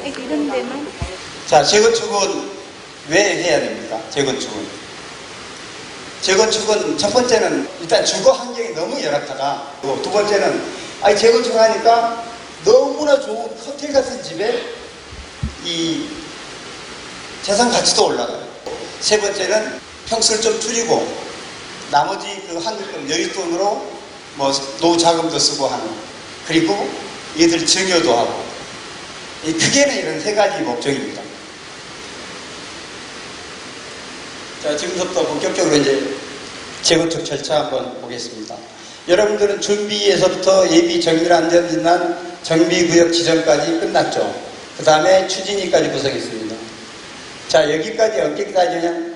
이런 데만. 자, 재건축은 왜 해야 됩니까? 재건축은 첫 번째는 일단 주거 환경이 너무 열악하다. 두 번째는 재건축하니까 너무나 좋은 호텔 같은 집에 이 재산 가치도 올라가요. 세 번째는 평수를 좀 줄이고 나머지 그 한국돈 여윳돈으로 뭐 노후 자금도 쓰고 하는, 그리고 얘들 증여도 하고, 크게는 이런 세 가지 목적입니다. 자, 지금부터 본격적으로 이제 재건축 절차 한번 보겠습니다. 여러분들은 준비에서부터 예비 정밀 안전진단 정비구역 지정까지 끝났죠. 그 다음에 추진위까지 구성했습니다. 자, 여기까지 언제까지냐?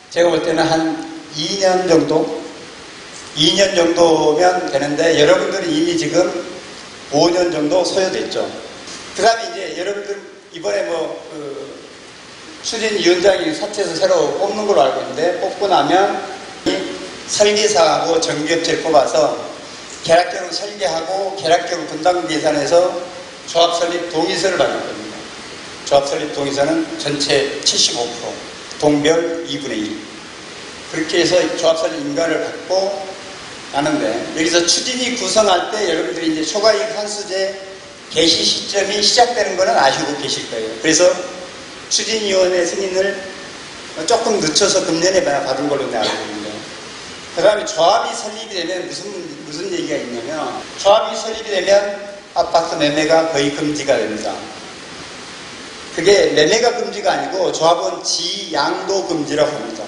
제가 볼 때는 한 2년 정도면 되는데, 여러분들은 이미 지금 5년 정도 소요됐죠. 그 다음에 이제 여러분들 이번에 추진위원장이 사퇴해서 새로 뽑는 걸로 알고 있는데, 뽑고 나면 설계사하고 정비업체를 뽑아서 계략적으로 설계하고 계략적으로 분담금 예산에서 조합 설립 동의서를 받을 겁니다. 조합 설립 동의서는 전체 75%, 동별 2분의 1. 그렇게 해서 조합 설립 인가를 받고 하는데, 여기서 추진위 구성할 때 여러분들이 이제 초과이익 환수제 개시 시점이 시작되는 것은 아시고 계실 거예요. 그래서 추진위원회 승인을 조금 늦춰서 금년에 받은 걸로 알고 있는데, 그 다음에 조합이 설립이 되면 무슨 얘기가 있냐면, 조합이 설립이 되면 아파트 매매가 거의 금지가 됩니다. 그게 매매가 금지가 아니고 조합원 지양도 금지라고 합니다.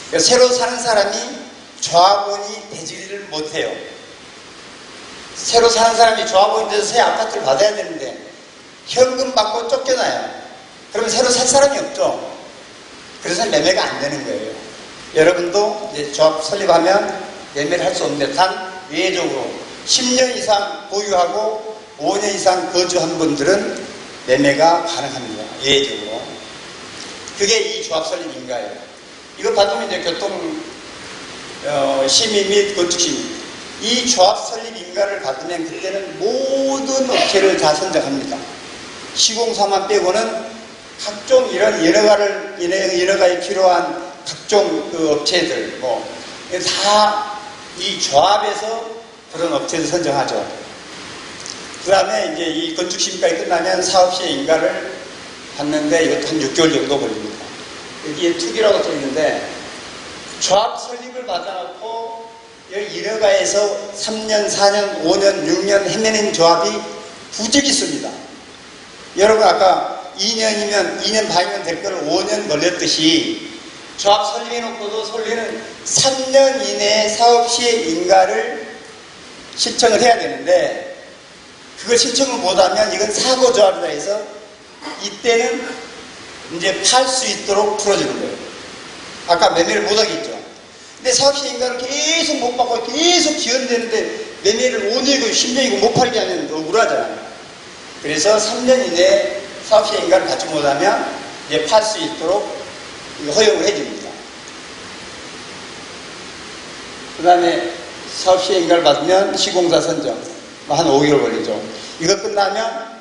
그러니까 새로 사는 사람이 조합원이 되지를 못해요. 새로 사는 사람이 조합원이 돼서 새 아파트를 받아야 되는데 현금 받고 쫓겨나요. 그러면 새로 살 사람이 없죠. 그래서 매매가 안 되는 거예요. 여러분도 이제 조합 설립하면 매매를 할 수 없는데, 단 예외적으로 10년 이상 보유하고 5년 이상 거주한 분들은 매매가 가능합니다. 예외적으로. 그게 이 조합 설립 인가예요. 이거 받으면 이제 교통 심의 및 건축 심의, 이 조합 설립 인가를 받으면 그때는 모든 업체를 다 선정합니다. 시공사만 빼고는 각종 이런 여러 가지 필요한 각종 그 업체들 다 이 조합에서 그런 업체를 선정하죠. 그 다음에 이제 이 건축 심의까지 끝나면 사업시의 인가를 받는데 이것도 한 6개월 정도 걸립니다. 여기에 투기라고 써 있는데, 조합 설립을 받아놓고 일허가에서 3년, 4년, 5년, 6년 헤매는 조합이 부쩍 있습니다. 여러분 아까 2년이면 2년 반이면 될 걸 5년 걸렸듯이, 조합 설립해놓고도 설립은 3년 이내에 사업시의 인가를 신청을 해야 되는데, 그걸 신청을 못하면 이건 사고조합이다 해서 이때는 이제 팔 수 있도록 풀어주는 거예요. 아까 매매를 못하겠죠. 근데 사업시 인가를 계속 못 받고 계속 지연되는데 매매를 5년이고 10년이고 못 팔게 하면 억울하잖아요. 그래서 3년 이내에 사업시 인가를 받지 못하면 이제 팔 수 있도록 허용을 해줍니다. 그 다음에 사업시 인가를 받으면 시공사 선정 한 5개월 걸리죠. 이거 끝나면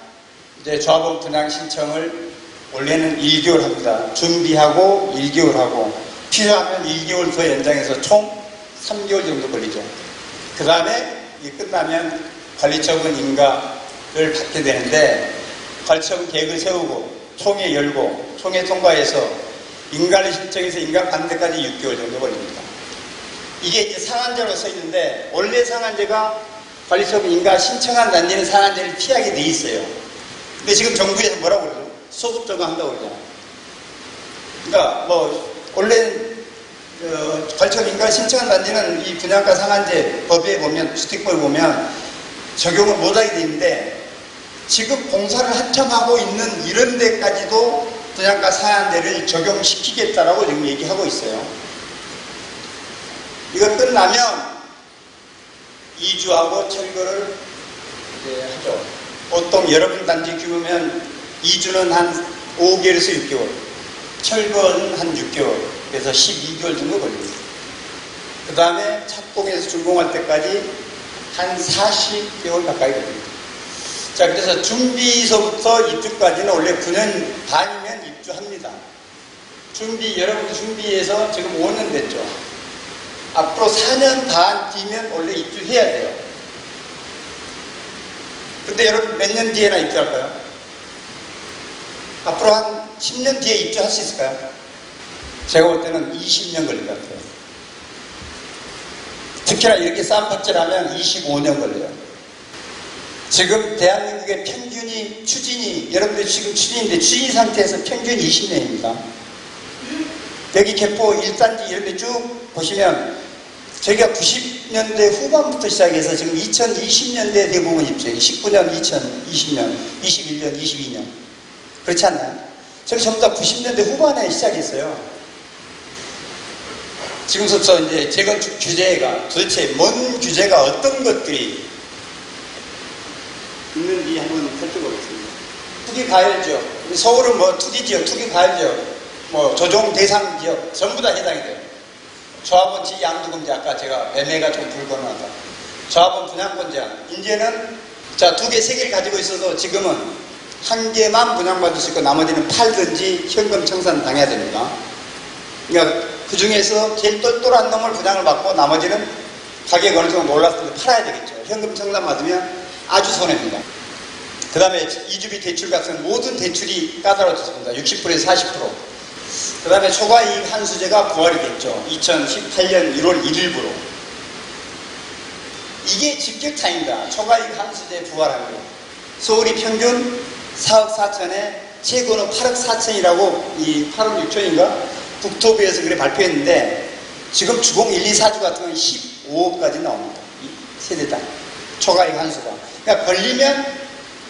이제 조합원 분양 신청을 원래는 1개월 합니다. 준비하고 1개월 하고, 필요하면 1개월 더 연장해서 총 3개월 정도 걸리죠. 그 다음에 이게 끝나면 관리처분 인가를 받게 되는데, 관리처분 계획을 세우고 총회 열고 총회 통과해서 인가를 신청해서 인가 받는 데까지 6개월 정도 걸립니다. 이게 이제 상한제로 써 있는데, 원래 상한제가 관리처분 인가 신청한 단지는 상한제를 피하게 돼 있어요. 근데 지금 정부에서 뭐라고 그러죠? 소급 적용한다고 그러잖아요. 그러니까 원래는 관리처분 인가 신청한 단지는 이 분양가 상한제 법에 보면, 주택법에 보면 적용을 못하게 돼 있는데, 지금 공사를 한참 하고 있는 이런 데까지도 분양가 상한제를 적용시키겠다라고 지금 얘기하고 있어요. 이거 끝나면 이주하고 철거를 이제 하죠. 보통 여러분 단지 규모면 이주는 한 5개월에서 6개월, 철거는 한 6개월, 그래서 12개월 정도 걸립니다. 그 다음에 착공해서 준공할 때까지 한 40개월 가까이 걸립니다. 자, 그래서 준비서부터 입주까지는 원래 9년 반이면 입주합니다. 여러분들 준비해서 지금 5년 됐죠. 앞으로 4년 반 뒤면 원래 입주해야 돼요. 근데 여러분 몇 년 뒤에나 입주할까요? 앞으로 한 10년 뒤에 입주할 수 있을까요? 제가 볼 때는 20년 걸릴 것 같아요. 특히나 이렇게 싼 밭질하면 25년 걸려요. 지금 대한민국의 평균이 추진이, 여러분들 지금 추진인데 추진 상태에서 평균이 20년입니다. 여기 개포 1단지 이런 데 쭉 보시면 저희가 90년대 후반부터 시작해서 지금 2020년대 대부분 입주해요. 19년, 2020년, 21년, 22년. 그렇지 않나요? 저기 전부 다 90년대 후반에 시작했어요. 지금부터 이제 재건축 규제가 도대체 뭔 규제가 어떤 것들이 있는지 한번 살펴보겠습니다. 투기 과열 지역, 서울은 뭐 투기 지역, 투기 과열 지역, 뭐 조정 대상 지역 전부 다 해당이 돼요. 조합원지 양도금지 아까 제가 매매가 좀 불가능하다. 조합원 분양권 제한. 이제는 자 2개, 3개를 가지고 있어도 지금은 1개만 분양받을 수 있고 나머지는 팔든지 현금 청산 당해야 됩니다. 그러니까 그 중에서 제일 똘똘한 놈을 분양을 받고 나머지는 가격이 어느 정도 올랐을 때 팔아야 되겠죠. 현금 청산 받으면 아주 손해입니다. 그 다음에 이주비 대출 같은 모든 대출이 까다로워졌습니다. 60%에서 40%. 그 다음에 초과이익 환수제가 부활이 됐죠. 2018년 1월 1일부로. 이게 직격탄입니다. 초과이익 환수제 부활한 거. 서울이 평균 4억 4천에 최고는 8억 4천이라고 이 8억 6천인가? 국토부에서 그래 발표했는데 지금 주공 1, 2, 4주 같은 건 15억까지 나옵니다. 이 세대당. 초과이익 환수가. 그러니까 걸리면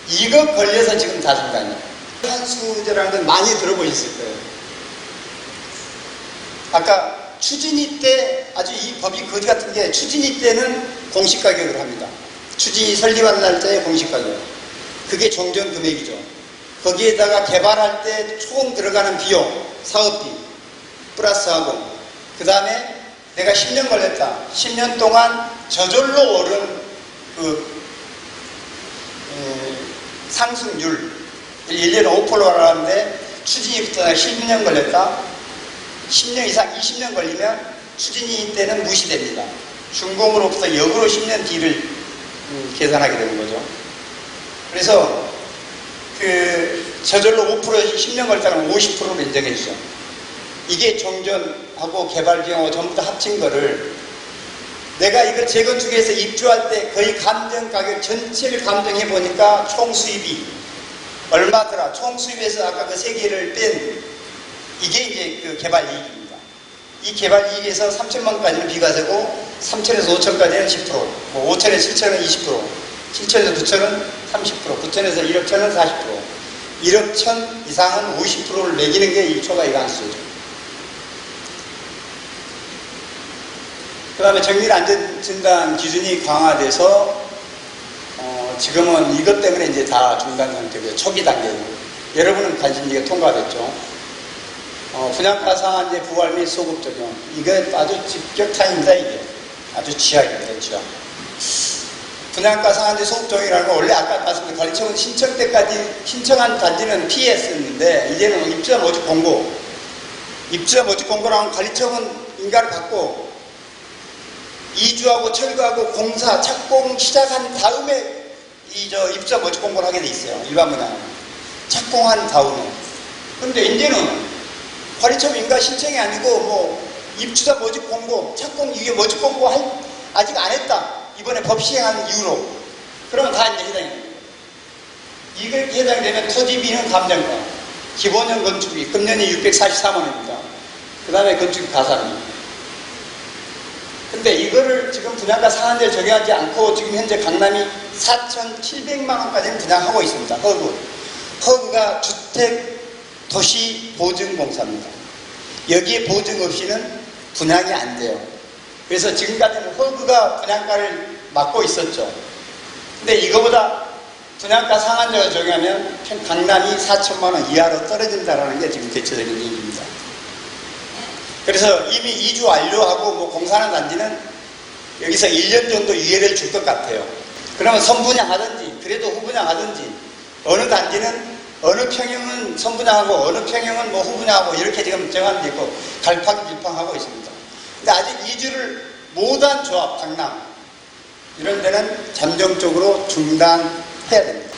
이거 걸려서 지금 다 중단이에요. 환수제라는 건 많이 들어보셨을 거예요. 아까 추진이 때 아주 이 법이 거지 같은 게 추진이 때는 공시 가격을 합니다. 추진이 설립하는 날짜에 공시 가격. 그게 종전 금액이죠. 거기에다가 개발할 때 총 들어가는 비용, 사업비 플러스하고 그 다음에 내가 10년 걸렸다. 10년 동안 저절로 오른 그 상승률 1년에 5%라는데 추진이부터 10년 걸렸다. 10년 이상 20년 걸리면 추진이 때는 무시됩니다. 준공으로부터 역으로 10년 뒤를 계산하게 되는 거죠. 그래서 그 저절로 5% 10년 걸렸다면 50%로 인정해 주죠. 이게 종전하고 개발 비용하고 전부 다 합친 거를 내가 이거 재건축해서 입주할 때 거의 감정 가격 전체를 감정해 보니까 총 수입이 얼마더라. 총 수입에서 아까 그 3개를 뺀 이게 이제 그 개발 이익입니다. 이 개발 이익에서 3천만까지는 비과세고 3천에서 5천까지는 10%, 뭐 5천에서 7천은 20%, 7천에서 9천은 30%, 9천에서 1억 천은 40%, 1억 천 이상은 50%를 매기는 게 이 초과이익 환수제죠. 그 다음에 정밀 안전진단 기준이 강화돼서 지금은 이것 때문에 이제 다 중단 상태고요. 초기 단계로. 여러분은 관심이가 통과됐죠. 분양가 상한제 부활 및 소급 적용. 이거 아주 직격탄입니다, 이게. 아주 취약입니다, 취약. 분양가 상한제 소급 적용이라는 건 원래 아까 말씀드린 관리청은 신청 때까지 신청한 단지는 PS였는데 이제는 입주자 모집 공고. 입주자 모집 공고라면 관리청은 인가를 받고 이주하고 철거하고 공사, 착공 시작한 다음에 입주자 모집 공고를 하게 돼 있어요. 일반 분양은. 착공한 다음에. 그런데 이제는 관리청 인가 신청이 아니고 뭐 입주자 모집 공고, 착공 이게 모집 공고 아직 안 했다. 이번에 법 시행한 이후로. 그러면 다 이제 해당이 됩니다. 이걸 해당이 되면 토지비는 감정가, 기본형 건축비 금년이 643만 원입니다. 그 다음에 건축비 가산비. 근데 이거를 지금 분양가 상한제를 적용하지 않고 지금 현재 강남이 4,700만 원까지는 분양하고 있습니다. 허그가 주택 도시 보증공사입니다. 여기에 보증 없이는 분양이 안 돼요. 그래서 지금까지는 허그가 분양가를 막고 있었죠. 근데 이거보다 분양가 상한제를 적용하면 강남이 4천만 원 이하로 떨어진다는 게 지금 대체적인 얘기입니다. 그래서 이미 이주 완료하고 뭐 공사하는 단지는 여기서 1년 정도 유예를 줄 것 같아요. 그러면 선분양하든지 그래도 후분양하든지 어느 단지는 어느 평형은 선분양하고 어느 평형은 뭐 후분양하고 이렇게 지금 정한돼 있고 갈팡질팡하고 있습니다. 근데 아직 이주를 못한 조합, 강남 이런 데는 잠정적으로 중단해야 됩니다.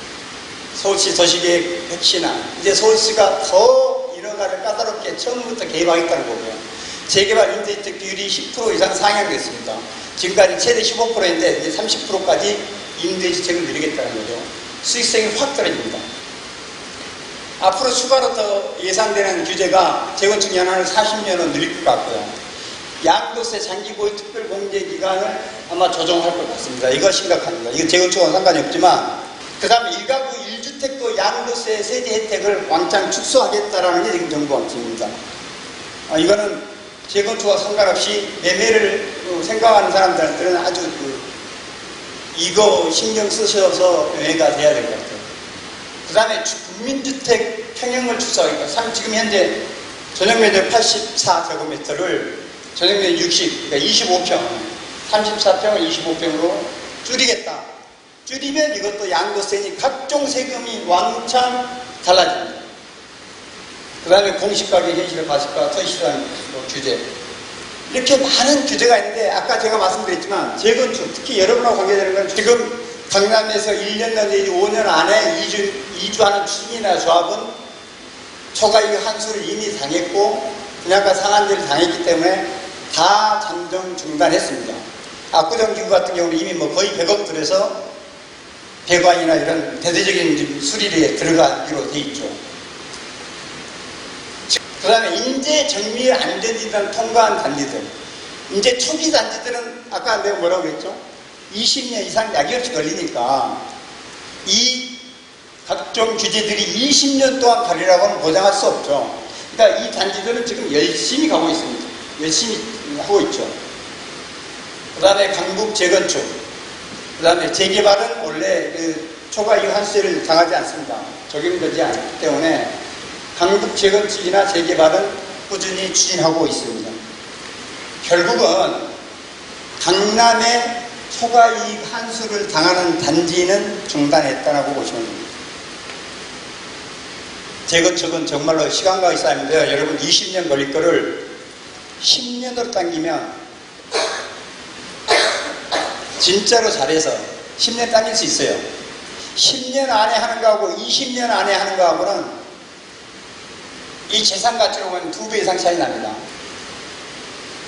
서울시 도시계획 혁신안, 이제 서울시가 더 인허가를 까다롭게 처음부터 개입하겠다는 거고요. 재개발 임대주택 비율이 10% 이상 상향됐습니다. 지금까지 최대 15%인데 이제 30%까지 임대주택을 늘리겠다는 거죠. 수익성이 확 떨어집니다. 앞으로 추가로 더 예상되는 규제가 재건축 연한을 40년은 늘릴 것 같고요. 양도세 장기 보유 특별 공제 기간을 아마 조정할 것 같습니다. 이거 심각합니다. 이거 재건축과는 상관이 없지만, 그 다음에 1가구 1주택도 양도세 세제 혜택을 왕창 축소하겠다라는 게 지금 정부 방침입니다. 이거는 재건축과 상관없이 매매를 생각하는 사람들한테는 아주 이거 신경 쓰셔서 매매가 돼야 될 것 같아요. 그 다음에 국민주택 평형을 축소하겠다. 지금 현재 전용면적 84제곱미터를 전용면적 60, 그러니까 25평, 34평을 25평으로 줄이겠다. 줄이면 이것도 양도세니 각종 세금이 왕창 달라집니다. 그 다음에 공시가격 현실의 과세가 터시한 규제. 이렇게 많은 규제가 있는데, 아까 제가 말씀드렸지만 재건축, 특히 여러분하고 관계되는 건 지금 강남에서 1년 내지 5년 안에 이주하는 추진이나 조합은 초과이익 한수를 이미 당했고 분양가 상한제를 당했기 때문에 다 잠정 중단했습니다. 압구정지구 같은 경우는 이미 뭐 거의 100억 들여서 배관이나 이런 대대적인 수리에 들어가기로 돼 있죠. 그 다음에 인재 정밀 안전지단 통과한 단지들, 이제 초기 단지들은 아까 내가 뭐라고 그랬죠? 20년 이상 약이 없이 걸리니까 이 각종 규제들이 20년 동안 가리라고는 보장할 수 없죠. 그러니까 이 단지들은 지금 열심히 가고 있습니다. 열심히 하고 있죠. 그 다음에 강북 재건축, 그 다음에 재개발은 원래 초과이익 환수세를 당하지 않습니다. 적용되지 않기 때문에 강북 재건축이나 재개발은 꾸준히 추진하고 있습니다. 결국은 강남의 초과이익 환수를 당하는 단지는 중단했다고 보시면 됩니다. 재건축은 정말로 시간과 싸움인데요. 여러분 20년 걸릴 거를 10년으로 당기면 진짜로 잘해서 10년 당길 수 있어요. 10년 안에 하는 거하고 20년 안에 하는 거하고는 이 재산 가치로 보면 2배 이상 차이 납니다.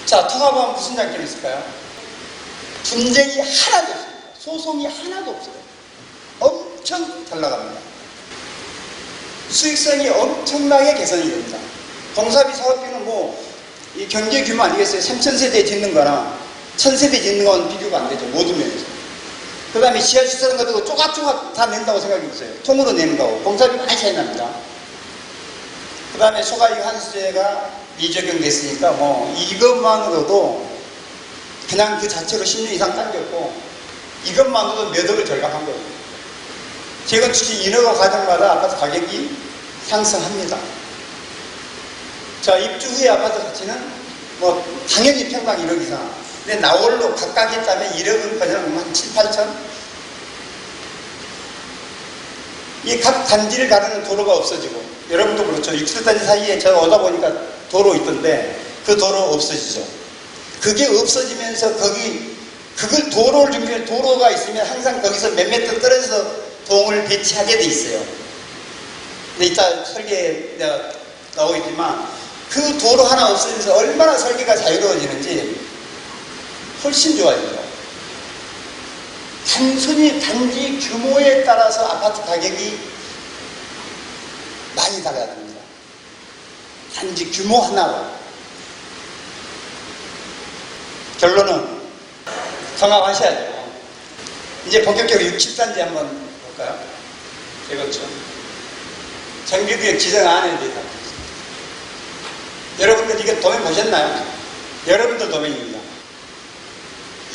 자, 통합하면 무슨 장점이 있을까요? 분쟁이 하나도 없습니다. 소송이 하나도 없어요. 엄청 잘 나갑니다. 수익성이 엄청나게 개선이 됩니다. 공사비 사업비는 이 경제 규모 아니겠어요? 3,000세대 짓는 거나 1,000세대 짓는 건 비교가 안 되죠. 모든 면에서. 그 다음에 지하실 사는 것도 쪼각쪼각 다 낸다고 생각해 보세요. 통으로 내는 거고 공사비 많이 차이 납니다. 그 다음에 초과이익 환수제가 미적용됐으니까 이것만으로도 그냥 그 자체로 10년 이상 당겼고 이것만으로도 몇 억을 절감한 거예요. 재건축시 인허가 과정마다 아파트 가격이 상승합니다. 자, 입주 후에 아파트 가치는 당연히 평당 1억 이상. 근데 나홀로 각각 했다면 1억은 그냥 한 7, 8천? 이 각 단지를 가르는 도로가 없어지고, 여러분도 그렇죠. 6단지 사이에 제가 오다 보니까 도로 있던데 그 도로 없어지죠. 그게 없어지면서 그걸 도로를 준비해 도로가 있으면 항상 거기서 몇 미터 떨어져서 동을 배치하게 돼 있어요. 근데 이따 설계에 내가 나오겠지만 그 도로 하나 없어지면서 얼마나 설계가 자유로워지는지 훨씬 좋아지죠. 단순히 단지 규모에 따라서 아파트 가격이 많이 달라집니다. 단지 규모 하나로. 결론은 통합하셔야죠. 이제 본격적으로 60단지 한번 볼까요? 재건축. 정비구역 지정 안 해야 된다. 여러분들 이거 도면 보셨나요? 여러분들 도면입니다.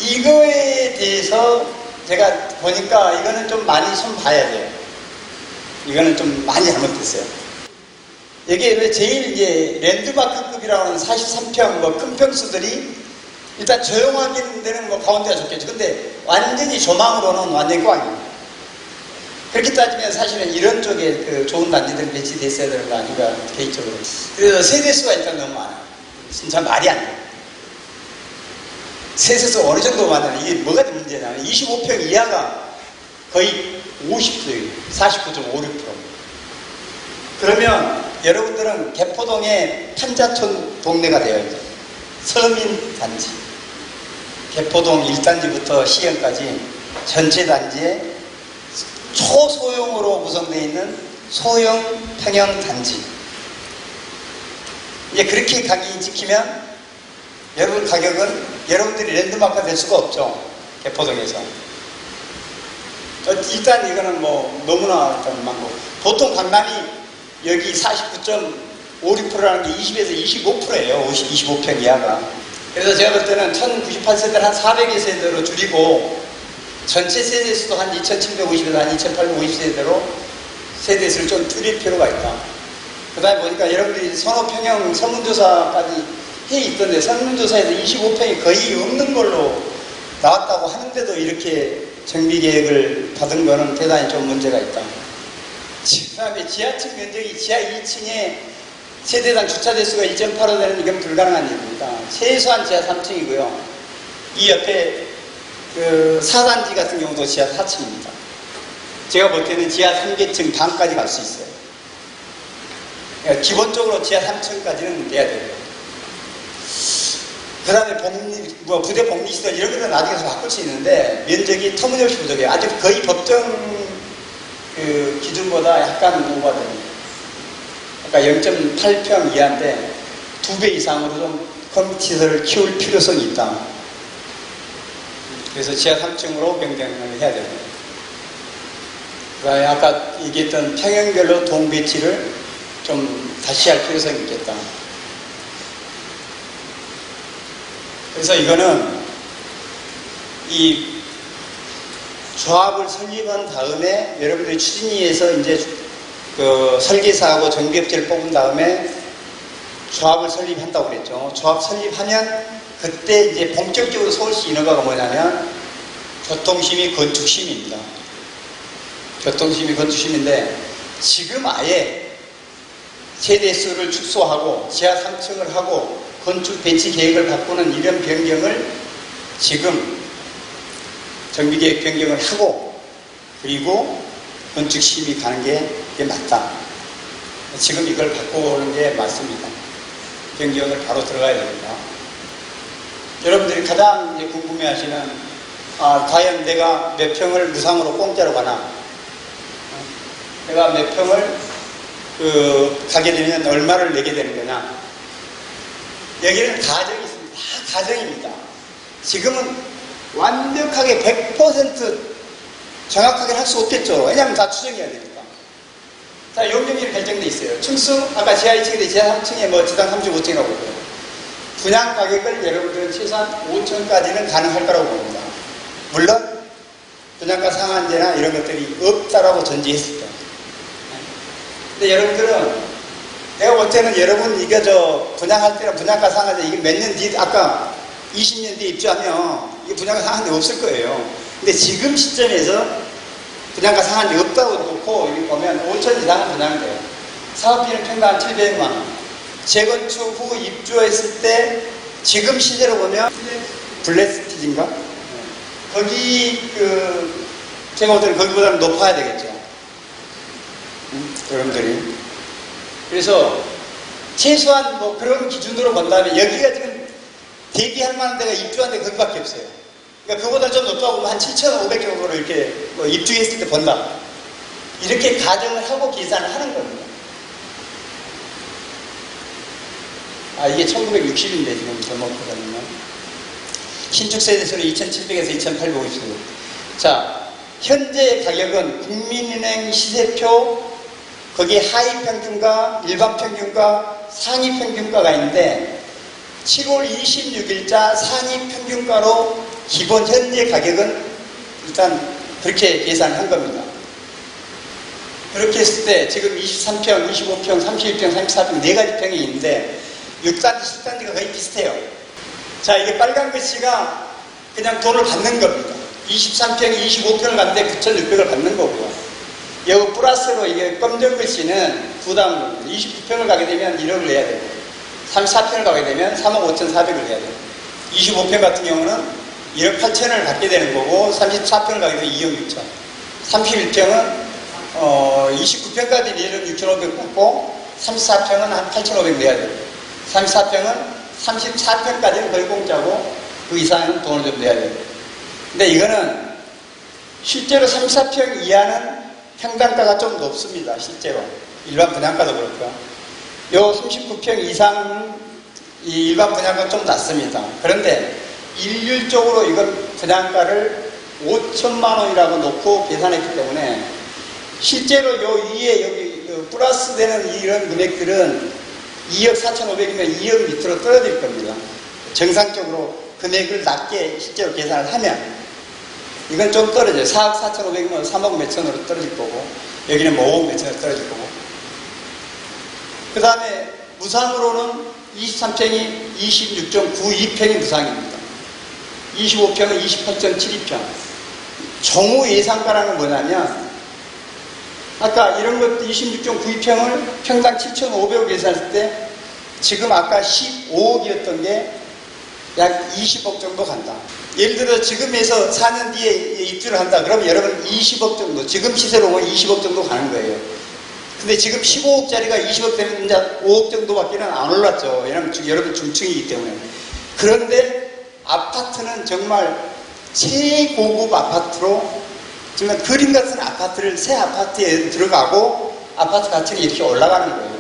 이거에 대해서 제가 보니까 이거는 좀 많이 손 봐야 돼요. 이거는 좀 많이 잘못됐어요. 이게 왜 제일 이제 랜드마크급이라고 하는 43평 큰 평수들이 일단 조용하게 되는 가운데가 좋겠죠. 근데 완전히 조망으로는 완전히 꽝입니다. 그렇게 따지면 사실은 이런 쪽에 그 좋은 단지들이 배치됐어야 되는 거 아닌가, 개인적으로. 그래서 세대수가 일단 너무 많아. 진짜 말이 안 돼. 세대수 어느 정도 많아. 이게 뭐가 문제냐면 25평 이하가 거의 50%예요. 49.56%. 그러면 여러분들은 개포동의 판자촌 동네가 되어야 돼. 서민 단지. 개포동 1단지부터 시형까지 전체 단지에 초소형으로 구성되어 있는 소형 평형 단지. 이제 그렇게 가격이 찍히면 여러분 가격은 여러분들이 랜드마크가 될 수가 없죠. 개포동에서. 일단 이거는 뭐 너무나 일단 많고, 보통 강남이 여기 49.56%라는 게 20에서 25%예요. 25평 이하가. 그래서 제가 볼 때는 1098세대를 한 400여 세대로 줄이고 전체 세대수도 한 2750에서 한 2850세대로 세대수를 좀 줄일 필요가 있다. 그 다음에 보니까 여러분들이 선호평형 설문조사까지 해 있던데 설문조사에서 25평이 거의 없는 걸로 나왔다고 하는데도 이렇게 정비계획을 받은 거는 대단히 좀 문제가 있다. 그 다음에 지하층 면적이 지하 2층에 세대당 주차 대수가 1.85 되는 이건 불가능한 일입니다. 최소한 지하 3층이고요. 이 옆에 그 4단지 같은 경우도 지하 4층입니다. 제가 볼 때는 지하 3계층 방까지 갈 수 있어요. 그러니까 기본적으로 지하 3층까지는 돼야 돼요. 그 다음에 부대 복리시설 이런 것들은 나중에 바꿀 수 있는데 면적이 터무니없이 부족해요. 아직 거의 법정 그 기준보다 약간 오버됩니다. 그러니까 0.8평 이하인데 2배 이상으로 좀 커뮤니티를 키울 필요성이 있다. 그래서 지하 3층으로 변경을 해야 됩니다. 그 다음에 아까 얘기했던 평형별로 동 배치를 좀 다시 할 필요성이 있겠다. 그래서 이거는 이 조합을 설립한 다음에 여러분들이 추진위에서 이제 그 설계사하고 정비업체를 뽑은 다음에 조합을 설립한다고 그랬죠. 조합 설립하면 그때 이제 본격적으로 서울시 인허가가 뭐냐면 교통심의 건축심의입니다. 교통심의 건축심인데 지금 아예 세대수를 축소하고 지하 3층을 하고 건축 배치 계획을 바꾸는 이런 변경을 지금 정비계획 변경을 하고 그리고 건축심의 가는 게 맞다. 지금 이걸 바꾸는 게 맞습니다. 변경을 바로 들어가야 됩니다. 여러분들이 가장 이제 궁금해하시는 과연 내가 몇 평을 무상으로 공짜로 가나? 내가 몇 평을 가게 되면 얼마를 내게 되는 거냐? 여기는 가정이 있습니다. 다 가정입니다. 지금은 완벽하게 100% 정확하게 할 수 없겠죠. 왜냐하면 다 추정해야 되니까. 자, 용적률이 결정돼 있어요. 층수, 아까 지하 2층인데 지하 3층에 뭐 지당 35층이라고 그래요. 분양 가격을 여러분들은 최소한 5천까지는 가능할 거라고 봅니다. 물론 분양가 상한제나 이런 것들이 없다라고 전제했을 때. 근데 여러분들은 내가 볼 때는 여러분 이거 분양할 때는 분양가 상한제 이게 몇 년 뒤 아까 20년 뒤에 입주하면 이게 분양가 상한제 없을 거예요. 근데 지금 시점에서 분양가 상한제 없다고 놓고 여기 보면 5천 이상은 분양돼요. 사업비는 평당 한 700만 원. 재건축 후 입주했을 때 지금 시세로 보면 블레스티지인가? 거기 제가 볼 때는 거기보다는 높아야 되겠죠. 여러분들이. 그래서 최소한 뭐 그런 기준으로 본다면 여기가 지금 대비할 만한 데가 입주한 데 거기밖에 없어요. 그러니까 그보다 좀 높다고 보면 한 7,500 정도로 이렇게 뭐 입주했을 때 본다. 이렇게 가정을 하고 계산을 하는 겁니다. 이게 1960인데 지금 잘못보다는 신축 세대수는 2,700에서 2,850. 자, 현재 가격은 국민은행 시세표 거기에 하위 평균가, 일반 평균가, 상위 평균가가 있는데 7월 26일자 상위 평균가로 기본 현재 가격은 일단 그렇게 계산한 겁니다. 그렇게 했을 때 지금 23평, 25평, 31평, 34평 4가지 평이 있는데 6단지, 10단지가 거의 비슷해요. 자, 이게 빨간 글씨가 그냥 돈을 받는 겁니다. 23평, 25평을 갔는데 9,600을 받는 거고요. 여기 플러스로 이게 검정 글씨는 부담금 29평을 가게 되면 1억을 내야 되고 34평을 가게 되면 3억 5,400을 내야 되고 25평 같은 경우는 1억 8천을 받게 되는 거고 34평을 가게 되면 2억 6천 31평은 29평까지 1억 6,500 받고 34평은 한 8,500 내야 되고 34평은 34평까지는 거의 공짜고 그 이상은 돈을 좀 내야 되고 근데 이거는 실제로 34평 이하는 평당가가 좀 높습니다. 실제로 일반 분양가도 그렇고요. 요 39평 이상은 이 일반 분양가 좀 낮습니다. 그런데 일률적으로 이건 분양가를 5천만 원이라고 놓고 계산했기 때문에 실제로 요 위에 여기 플러스 되는 이런 금액들은 2억 4,500이면 2억 밑으로 떨어질 겁니다. 정상적으로 금액을 낮게 실제로 계산을 하면 이건 좀 떨어져요. 4억 4,500이면 3억 몇천으로 떨어질 거고 여기는 뭐 5억 몇천으로 떨어질 거고 그 다음에 무상으로는 23평이 26.92평이 무상입니다. 25평은 28.72평 정후 예상가라는 건 뭐냐면 아까 이런 것 26.92평을 평당 7,500억 계산했을 때 지금 아까 15억이었던 게 약 20억 정도 간다. 예를 들어 지금에서 4년 뒤에 입주를 한다. 그러면 여러분 20억 정도 지금 시세로 보면 20억 정도 가는 거예요. 근데 지금 15억짜리가 20억 되면 이제 5억 정도밖에 안 올랐죠. 왜냐면 여러분 중층이기 때문에. 그런데 아파트는 정말 최고급 아파트로 정말 그림 같은 아파트를 새 아파트에 들어가고 아파트 가치가 이렇게 올라가는 거예요.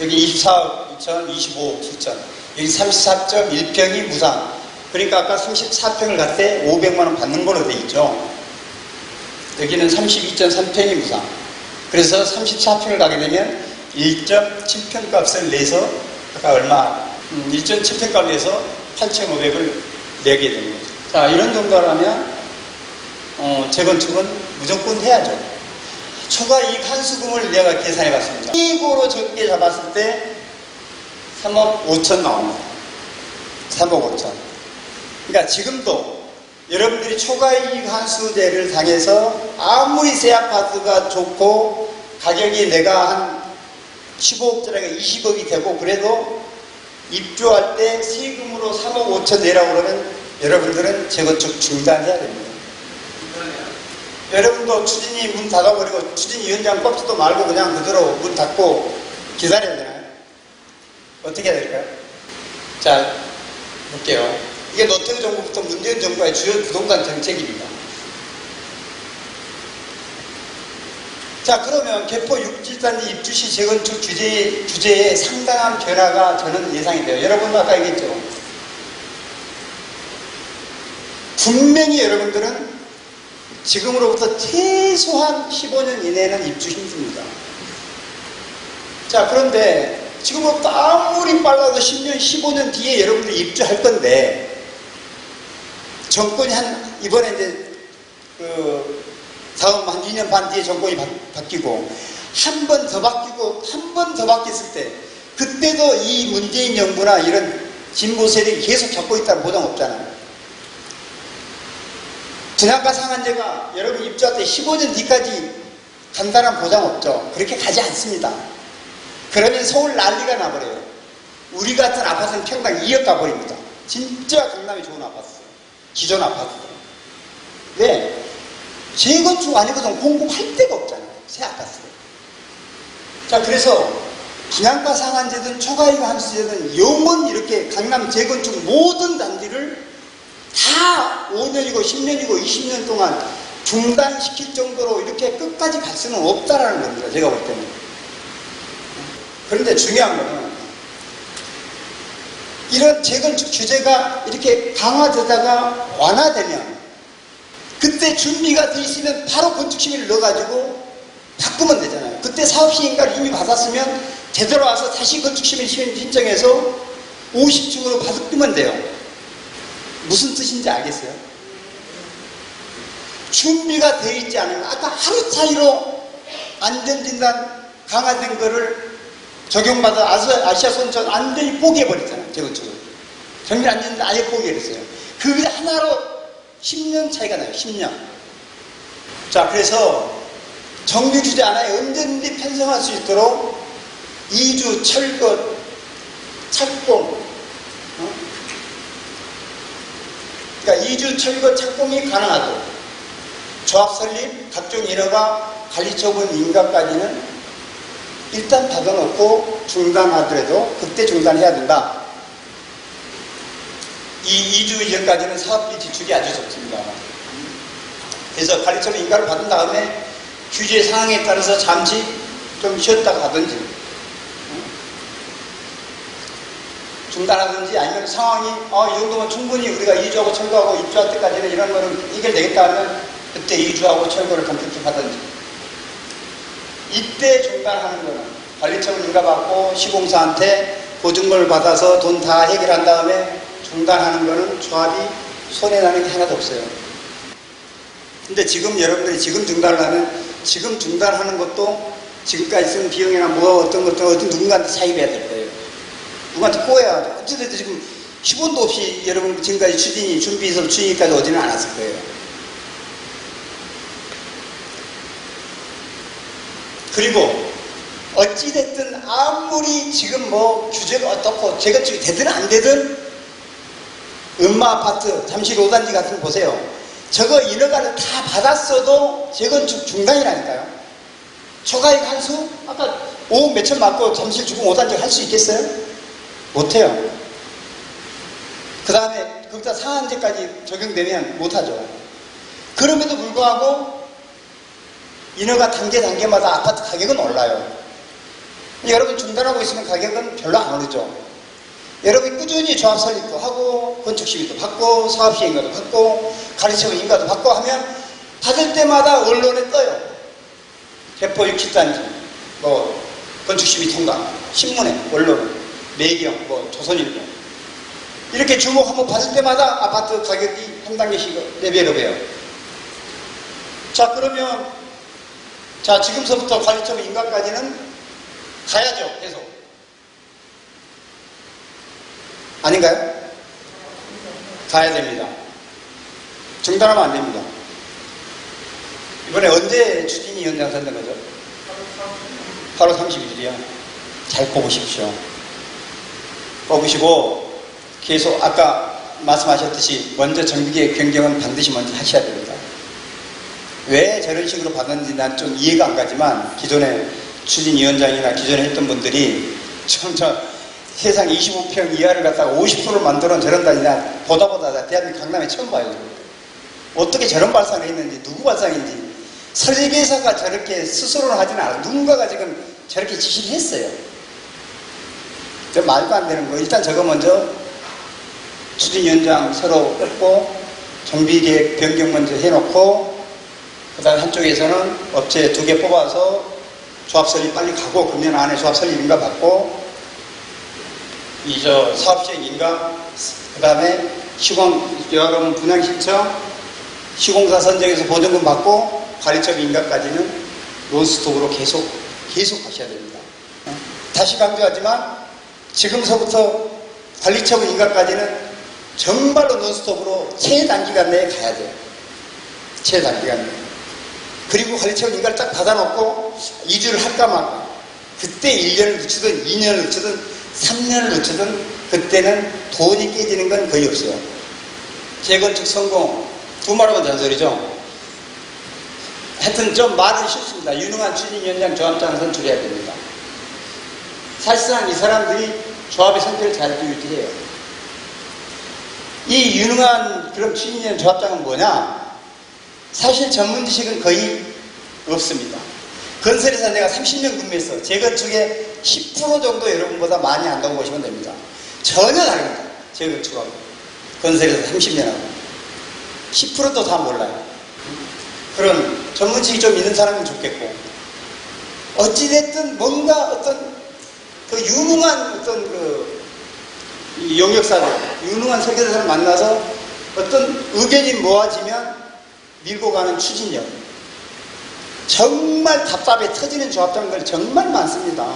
여기 24억 2천, 25억 9천, 여기 34.1평이 무상. 그러니까 아까 34평을 갈 때 500만 원 받는 걸로 돼 있죠. 여기는 32.3평이 무상. 그래서 34평을 가게 되면 1.7평 값을 내서 아까 얼마 1.7평 값을 내서 8,500을 내게 되는 거죠. 자, 이런 정도라면 재건축은 무조건 해야죠. 초과이익 환수금을 내가 계산해 봤습니다. 최고로 적게 잡았을 때 3억 5천 나옵니다. 3억 5천. 그러니까 지금도 여러분들이 초과이익 환수제를 당해서 아무리 새 아파트가 좋고 가격이 내가 한 15억짜리가 20억이 되고 그래도 입주할 때 세금으로 3억 5천 내라고 그러면 여러분들은 재건축 중단해야 됩니다. 여러분도 추진위 문 닫아버리고 추진위원장 꼽지도 말고 그냥 그대로 문 닫고 기다려야 되나요? 어떻게 해야 될까요? 자, 볼게요. 이게 노태우 정부부터 문재인 정부의 주요 부동산 정책입니다. 자, 그러면 개포 6.7단지 입주시 재건축 규제에 상당한 변화가 저는 예상이 돼요. 여러분도 아까 얘기했죠. 분명히 여러분들은 지금으로부터 최소한 15년 이내는 입주 힘듭니다. 자, 그런데 지금부터 아무리 빨라도 10년, 15년 뒤에 여러분들이 입주할 건데 정권이 이번에 이제 다음 한 2년 반 뒤에 정권이 바뀌고 한 번 더 바뀌고 한 번 더 바뀌었을 때 그때도 이 문재인 정부나 이런 진보 세력이 계속 잡고 있다는 보장 없잖아요. 분양가 상한제가 여러분 입주할 때 15년 뒤까지 간다는 보장 없죠. 그렇게 가지 않습니다. 그러면 서울 난리가 나버려요. 우리 같은 아파트는 평당 2억 가버립니다. 진짜 강남이 좋은 아파트. 기존 아파트들. 왜? 재건축 아니거든 공급할 데가 없잖아요. 새 아파트들. 자, 그래서 분양가 상한제든 초과이익 환수제든 영원히 이렇게 강남 재건축 모든 단지를 다 5년이고 10년이고 20년 동안 중단시킬 정도로 이렇게 끝까지 갈 수는 없다라는 겁니다. 제가 볼 때는. 그런데 중요한 거는 이런 재건축 규제가 이렇게 강화되다가 완화되면 그때 준비가 돼 있으면 바로 건축시민을 넣어가지고 바꾸면 되잖아요. 그때 사업시행가를 이미 받았으면 되돌아 와서 다시 건축시민 신청해서 50층으로 바꾸면 돼요. 무슨 뜻인지 알겠어요? 준비가 돼 있지 않으면 아까 하루 차이로 안전진단 강화된 거를 적용받아 아시아 선천 완전히 포기해버렸잖아요. 재건축을. 정밀 안전진단 아예 포기해버렸어요. 그게 하나로 10년 차이가 나요. 10년. 자, 그래서 정비 규제 안에 언제든지 편성할 수 있도록 이주, 철거, 착공, 그러니까 이주, 철거, 착공이 가능하도록 조합 설립, 각종 인허가, 관리처분 인가까지는 일단 받아놓고 중단하더라도 그때 중단해야 된다. 이 2주 이전까지는 사업비 지출이 아주 좋습니다. 그래서 관리처분 인가를 받은 다음에 규제 상황에 따라서 잠시 좀 쉬었다가 하든지 중단하든지 아니면 상황이 이 정도면 충분히 우리가 2주하고 철거하고 입주할 때까지는 이런 거는 해결되겠다 하면 그때 2주하고 철거를 본격적으로 하든지 이때 중단하는 거는 관리처분 인가 받고 시공사한테 보증금을 받아서 돈 다 해결한 다음에 중단하는 거는 조합이 손해나는 게 하나도 없어요. 근데 지금 여러분들이 지금 중단을 하면 지금 중단하는 것도 지금까지 쓴 비용이나 뭐 어떤 누군가한테 사입해야 될 거예요. 누구한테 꼬야. 어찌됐든 지금 10원도 없이 여러분 지금까지 준비해서 추진까지 오지는 않았을 거예요. 그리고 어찌됐든 아무리 지금 뭐 규제가 어떻고 재건축이 되든 안 되든 음마아파트, 잠실 5단지 같은 거 보세요. 저거 인허가를 다 받았어도 재건축 중단이라니까요. 초과이익 한수? 아까 5억 몇천 맞고 잠실 주공 5단지 할 수 있겠어요? 못해요. 그 다음에 거기다 상한제까지 적용되면 못하죠. 그럼에도 불구하고 인허가 단계마다 아파트 가격은 올라요. 여러분 중단하고 있으면 가격은 별로 안 오르죠. 여러분이 꾸준히 조합 설립도 하고 건축 시비도 받고 사업 시행인가도 받고 가리처분 인가도 받고 하면 받을 때마다 언론에 떠요. 대포 60단지 뭐 건축 시비 통과 신문에 언론에 매경 뭐 조선일보 이렇게 주목 한번 받을 때마다 아파트 가격이 한 단계씩 레벨업해요. 자 그러면 자 지금서부터 관리처분 인가까지는 가야죠. 계속. 아닌가요? 가야 됩니다. 중단하면 안 됩니다. 이번에 언제 추진위 원장 선된 거죠? 8월 30일이요. 잘 뽑으십시오. 뽑으시고 계속 아까 말씀하셨듯이 먼저 정비계획 변경은 반드시 먼저 하셔야 됩니다. 왜 저런 식으로 받았는지 난 좀 이해가 안 가지만 기존의 추진위원장이나 기존에 했던 분들이 세상 25평 이하를 갖다가 50%를 만들어 저런다니나 보다 나 대한민국 강남에 처음 봐요. 어떻게 저런 발상을 했는지 누구 발상인지 설계사가 저렇게 스스로는 하지는 않아요. 누군가가 지금 저렇게 지시를 했어요. 저 말도 안 되는 거. 일단 저거 먼저 추진위원장 서로 뽑고 정비계획 변경 먼저 해놓고 그 다음에 한쪽에서는 업체 2개 뽑아서 조합 설립 빨리 가고 금년 안에 조합 설립 인가 받고 사업시행 인가 그 다음에 여러분 분양 신청 시공사 선정해서 보증금 받고 관리처분 인가까지는 논스톱으로 계속 가셔야 됩니다. 다시 강조하지만 지금서부터 관리처분 인가까지는 정말로 논스톱으로 최단기간 내에 가야 돼요. 최단기간 내에. 그리고 관리처분 인가를 딱 받아놓고 2주를 할까 말까. 그때 1년을 늦추든 2년을 늦추든 3년을 늦추든 그때는 돈이 깨지는 건 거의 없어요. 재건축 성공, 두말하면 잔소리죠. 하여튼 좀 말은 쉽습니다. 유능한 추진위원장 조합장을 선출해야 됩니다. 사실상 이 사람들이 조합의 성격을 잘 유지해요. 이 유능한 그런 추진위원 조합장은 뭐냐? 사실 전문 지식은 거의 없습니다. 건설회사 내가 30년 근무했어. 재건축에 10% 정도 여러분보다 많이 안다고 보시면 됩니다. 전혀 다릅니다. 재건축하고 건설회사 30년하고 10%도 다 몰라요. 그런 전문직이 좀 있는 사람은 좋겠고 어찌됐든 뭔가 어떤 그 유능한 어떤 그 용역사들, 유능한 설계사를 만나서 어떤 의견이 모아지면 밀고 가는 추진력. 정말 답답해 터지는 조합장들 정말 많습니다.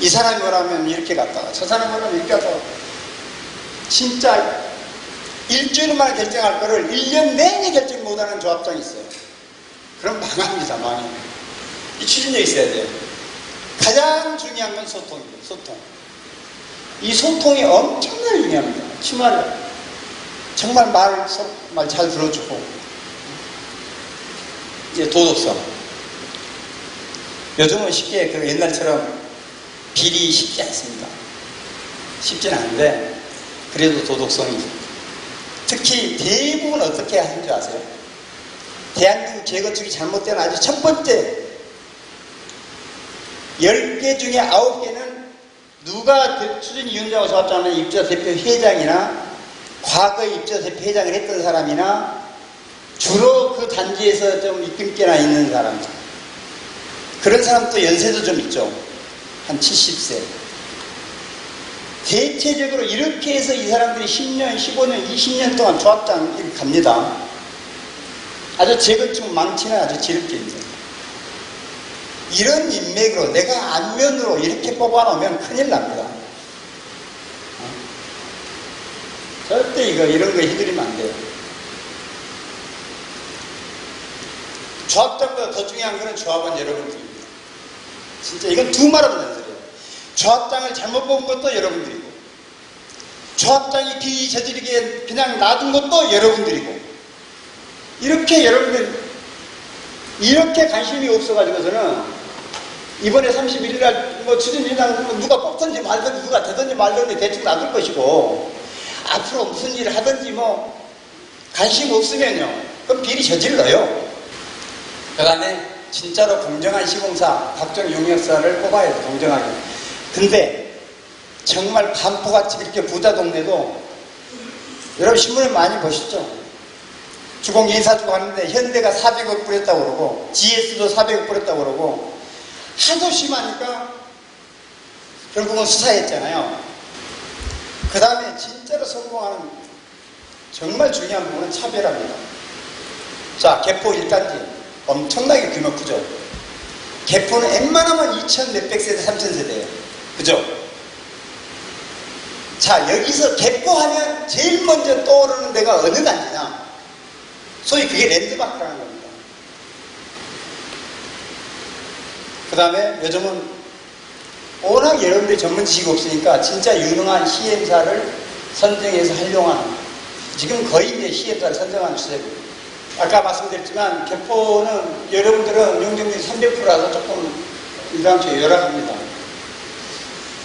이 사람이 뭐라면 이렇게 갔다가 저 사람이 뭐라면 이렇게 갔다가 진짜 일주일 만에 결정할 거를 1년 내내 결정 못하는 조합장이 있어요. 그럼 망합니다, 망해. 이 추진력이 있어야 돼요. 가장 중요한 건 소통입니다, 소통. 이 소통이 엄청나게 중요합니다. 정말 말 잘 들어주고. 이제 도덕성. 요즘은 쉽게 그 옛날처럼 비리 쉽지 않습니다. 쉽지는 않은데, 그래도 도덕성이. 특히 대부분 어떻게 하는 줄 아세요? 대한민국 재건축이 잘못된 아주 첫 번째 10개 중에 9개는 누가 추진위원장으로 잡았다면 입주자대표 회장이나 과거에 입주자대표 회장을 했던 사람이나 주로 그 단지에서 좀 이끈께나 있는 사람, 그런 사람도 연세도 좀 있죠. 한 70세. 대체적으로 이렇게 해서 이 사람들이 10년, 15년, 20년 동안 조합장 갑니다. 아주 재건축 망치는 아주 지름게 있는. 이런 인맥으로 내가 안면으로 이렇게 뽑아놓으면 큰일 납니다. 절대 이런 거 휘두르면 안 돼요. 조합장보다 더 중요한 거는 조합원 여러분들입니다. 진짜 이건 두 말 없는 소리예요. 조합장을 잘못 뽑은 것도 여러분들이고, 조합장이 비리 저지르게 그냥 놔둔 것도 여러분들이고, 이렇게 여러분들 이렇게 관심이 없어가지고서는 이번에 31일날 추진위원장 누가 뽑든지 말든지 누가 되든지 말든지 대충 놔둘 것이고, 앞으로 무슨 일을 하든지 관심 없으면요, 그럼 비리 저질러요. 그 다음에 진짜로 공정한 시공사, 각종 용역사를 뽑아야 돼요, 공정하게. 근데 정말 반포같이 이렇게 부자 동네도 여러분 신문을 많이 보시죠? 주공 인사주고 하는데 현대가 400억 뿌렸다고 그러고 GS도 400억 뿌렸다고 그러고 하도 심하니까 결국은 수사했잖아요. 그 다음에 진짜로 성공하는 정말 중요한 부분은 차별합니다. 자, 개포 1단지 엄청나게 규모 크죠. 개포는 웬만하면 2,000 몇백 세대, 3,000세대예요. 그죠? 자, 여기서 개포하면 제일 먼저 떠오르는 데가 어느 단지냐? 소위 그게 랜드마크라는 겁니다. 그 다음에 요즘은 워낙 여러분들이 전문 지식이 없으니까 진짜 유능한 시엠사를 선정해서 활용하는, 지금 거의 이제 시엠사를 선정하는 추세입니다. 아까 말씀드렸지만 개포는 여러분들은 용적률이 300%라서 조금 일반적으로 열악합니다.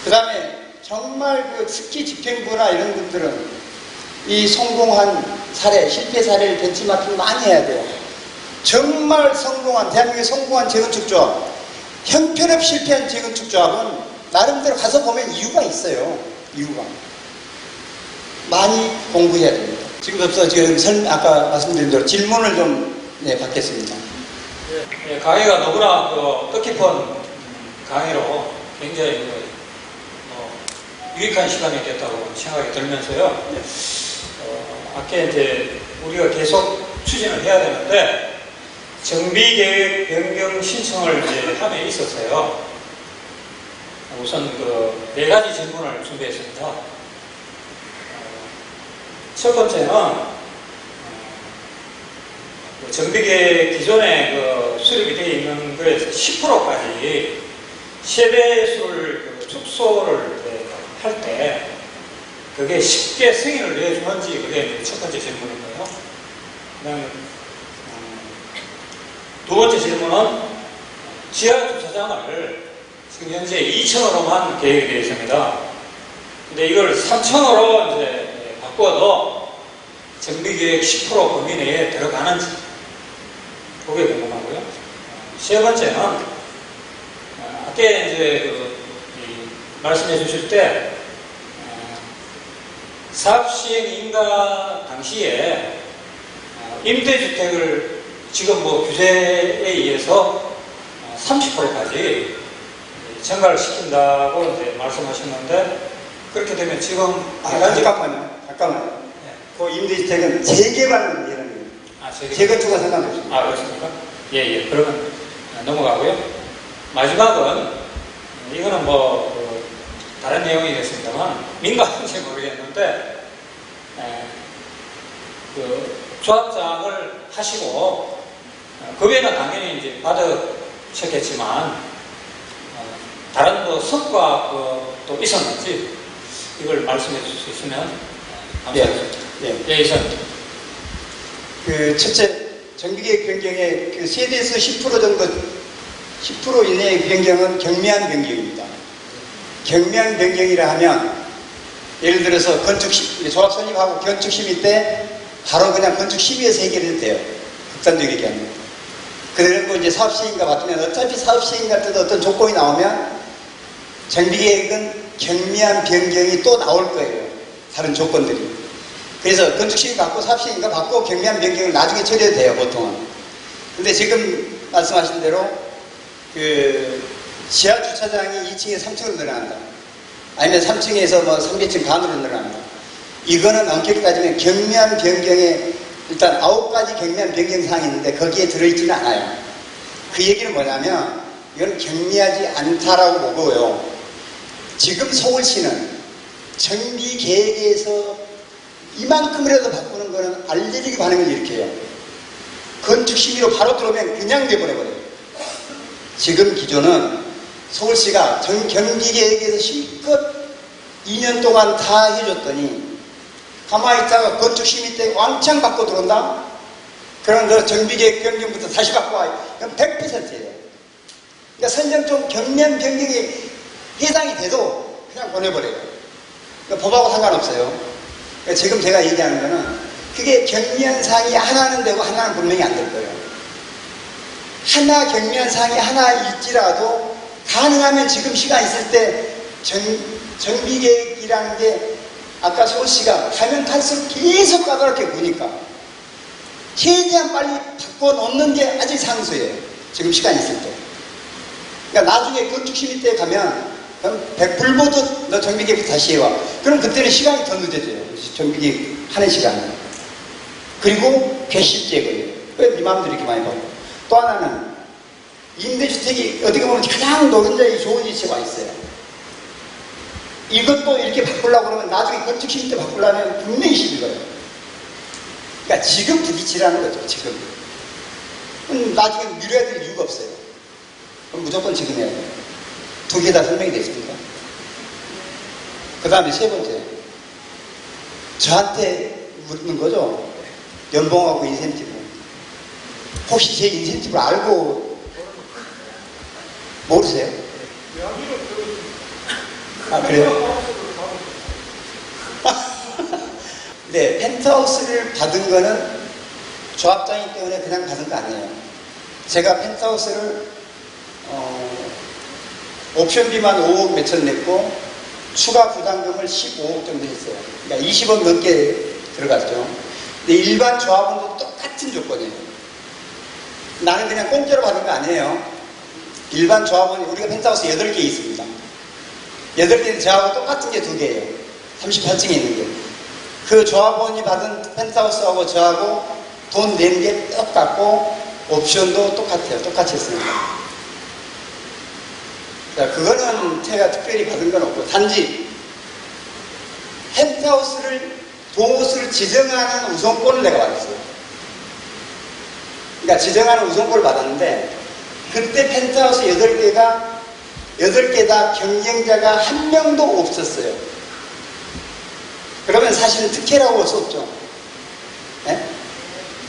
그 다음에 정말 그 스키 집행부나 이런 분들은 이 성공한 사례, 실패 사례를 벤치마킹 많이 해야 돼요. 정말 성공한, 대한민국의 성공한 재건축조합, 형편없이 실패한 재건축조합은 나름대로 가서 보면 이유가 있어요. 이유가. 많이 공부해야 됩니다. 지금부터 아까 말씀드린 대로 질문을 좀 받겠습니다. 강의가 너무나 뜻깊은 강의로 굉장히 유익한 시간이 됐다고 생각이 들면서요. 아까 이제 우리가 계속 추진을 해야 되는데 정비계획 변경 신청을 이제 함에 있었어요. 우선 그 4가지 질문을 준비했습니다. 첫 번째는 정비계획 기존에 수립이 되어 있는 거에서 10%까지 세대수를 축소를 할 때 그게 쉽게 승인을 내주는지, 그게 첫 번째 질문인가요? 그다음에 두 번째 질문은 지하 주차장을 지금 현재 2,000호로만 계획이 되어 있습니다. 근데 이걸 3,000호로 이제 바꿔도 정비계획 10% 범위 내에 들어가는지, 그게 궁금하고요. 세 번째는 아까 이제 말씀해 주실 때 사업 시행 인가 당시에 임대주택을 지금 규제에 의해서 30%까지 증가를 시킨다고 이제 말씀하셨는데, 그렇게 되면 지금 잠깐만요. 네. 그 임대주택은 재개발을 얘기하는 거예요. 재건축과 상관없습니다. 그렇습니까? 예. 그러면 넘어가고요. 마지막은 이거는 다른 내용이겠습니다만 민감한지 모르겠는데, 그 조합장을 하시고 그 외에는 당연히 이제 받으셨겠지만 다른 뭐 성과도 있었는지 이걸 말씀해 주실 수 있으면 감사하겠습니다. 예, 이사님. 그 첫째, 정비계획 변경의 그 세대에서 10% 정도, 10% 이내의 변경은 경미한 변경입니다. 경미한 변경이라 하면 예를 들어서 조합 설립하고 건축 심의 때 바로 그냥 건축 심의에서 해결해도 돼요. 극단적이게 얘기하면. 그리고 이제 사업 시행과 맡으면 어차피 사업 시행 같은 어떤 조건이 나오면 정비계획은 경미한 변경이 또 나올 거예요. 다른 조건들이. 그래서 건축 시행 받고 사업 시행과 받고 경미한 변경을 나중에 처리해도 돼요, 보통은. 근데 지금 말씀하신 대로 그 지하 주차장이 2층에 3층으로 늘어난다. 아니면 3층에서 뭐 3계층 간으로 늘어난다. 이거는 엄격히 따지면 경미한 변경에 일단 9가지 경미한 변경 사항이 있는데 거기에 들어있지는 않아요. 그 얘기는 뭐냐면 이건 경미하지 않다라고 보고요. 지금 서울시는 정비 계획에서 이만큼이라도 바꾸는 거는 알레르기 반응을 일으켜요. 건축 심의로 바로 들어오면 그냥 내보내버려요. 지금 기존은 서울시가 경비 계획에서 실컷 2년 동안 다 해줬더니 가만히 있다가 건축 심의 때 왕창 바꿔 들어온다? 그럼 너 정비계획 변경부터 다시 바꿔 와. 그럼 100%예요. 그러니까 설정적 경미한 변경이 해당이 돼도 그냥 보내버려요. 그러니까 법하고 상관없어요. 그러니까 지금 제가 얘기하는 거는 그게 경미한 사항이 하나는 되고 하나는 분명히 안 될 거예요. 하나 경미한 사항이 하나 있지라도 가능하면 지금 시간 있을 때 정비계획이라는 게 아까 서울시가 가면 갈수록 계속 까다롭게 보니까 최대한 빨리 바꿔놓는 게 아직 상수예요. 지금 시간 있을 때. 그러니까 나중에 건축심의 때 가면 그럼 100불보도 너 정비계획 다시 해와. 그럼 그때는 시간이 더 늦어져요. 정비계획 하는 시간은. 그리고 괘씸죄거예요. 왜 네 마음대로 이렇게 많이 받고. 또 하나는 임대주택이 어떻게 보면 가장 노른자이 좋은 위치에 와 있어요. 이것도 이렇게 바꾸려고 그러면 나중에 건축심의 때 바꾸려면 분명히 힘들 거예요. 그러니까 지금 부딪히라는 거죠, 지금. 나중에 미뤄야 될 이유가 없어요. 그럼 무조건 지금 해야 돼요. 두 개 다 설명이 됐습니까? 그 다음에 세 번째. 저한테 묻는 거죠. 연봉하고 인센티브. 혹시 제 인센티브를 알고 모르세요? 아, 그래요? 네, 펜트하우스를 받은 거는 조합장이기 때문에 그냥 받은 거 아니에요. 제가 펜트하우스를 옵션비만 5억 몇천 냈고 추가 부담금을 15억 정도 했어요. 그러니까 20억 넘게 들어갔죠. 근데 일반 조합원도 똑같은 조건이에요. 나는 그냥 공짜로 받은 거 아니에요. 일반 조합원이 우리가 펜트하우스 8개 있습니다. 8개는 저하고 똑같은 게 2개예요. 38층에 있는 게. 그 조합원이 받은 펜트하우스하고 저하고 돈 내는 게 똑같고 옵션도 똑같아요. 똑같이 했습니다. 자, 그거는 제가 특별히 받은 건 없고 단지 펜트하우스를 동호수를 지정하는 우선권을 내가 받았어요. 그러니까 지정하는 우선권을 받았는데 그때 펜트하우스 8개 다 경쟁자가 한 명도 없었어요. 그러면 사실은 특혜라고 할 수 없죠. 네?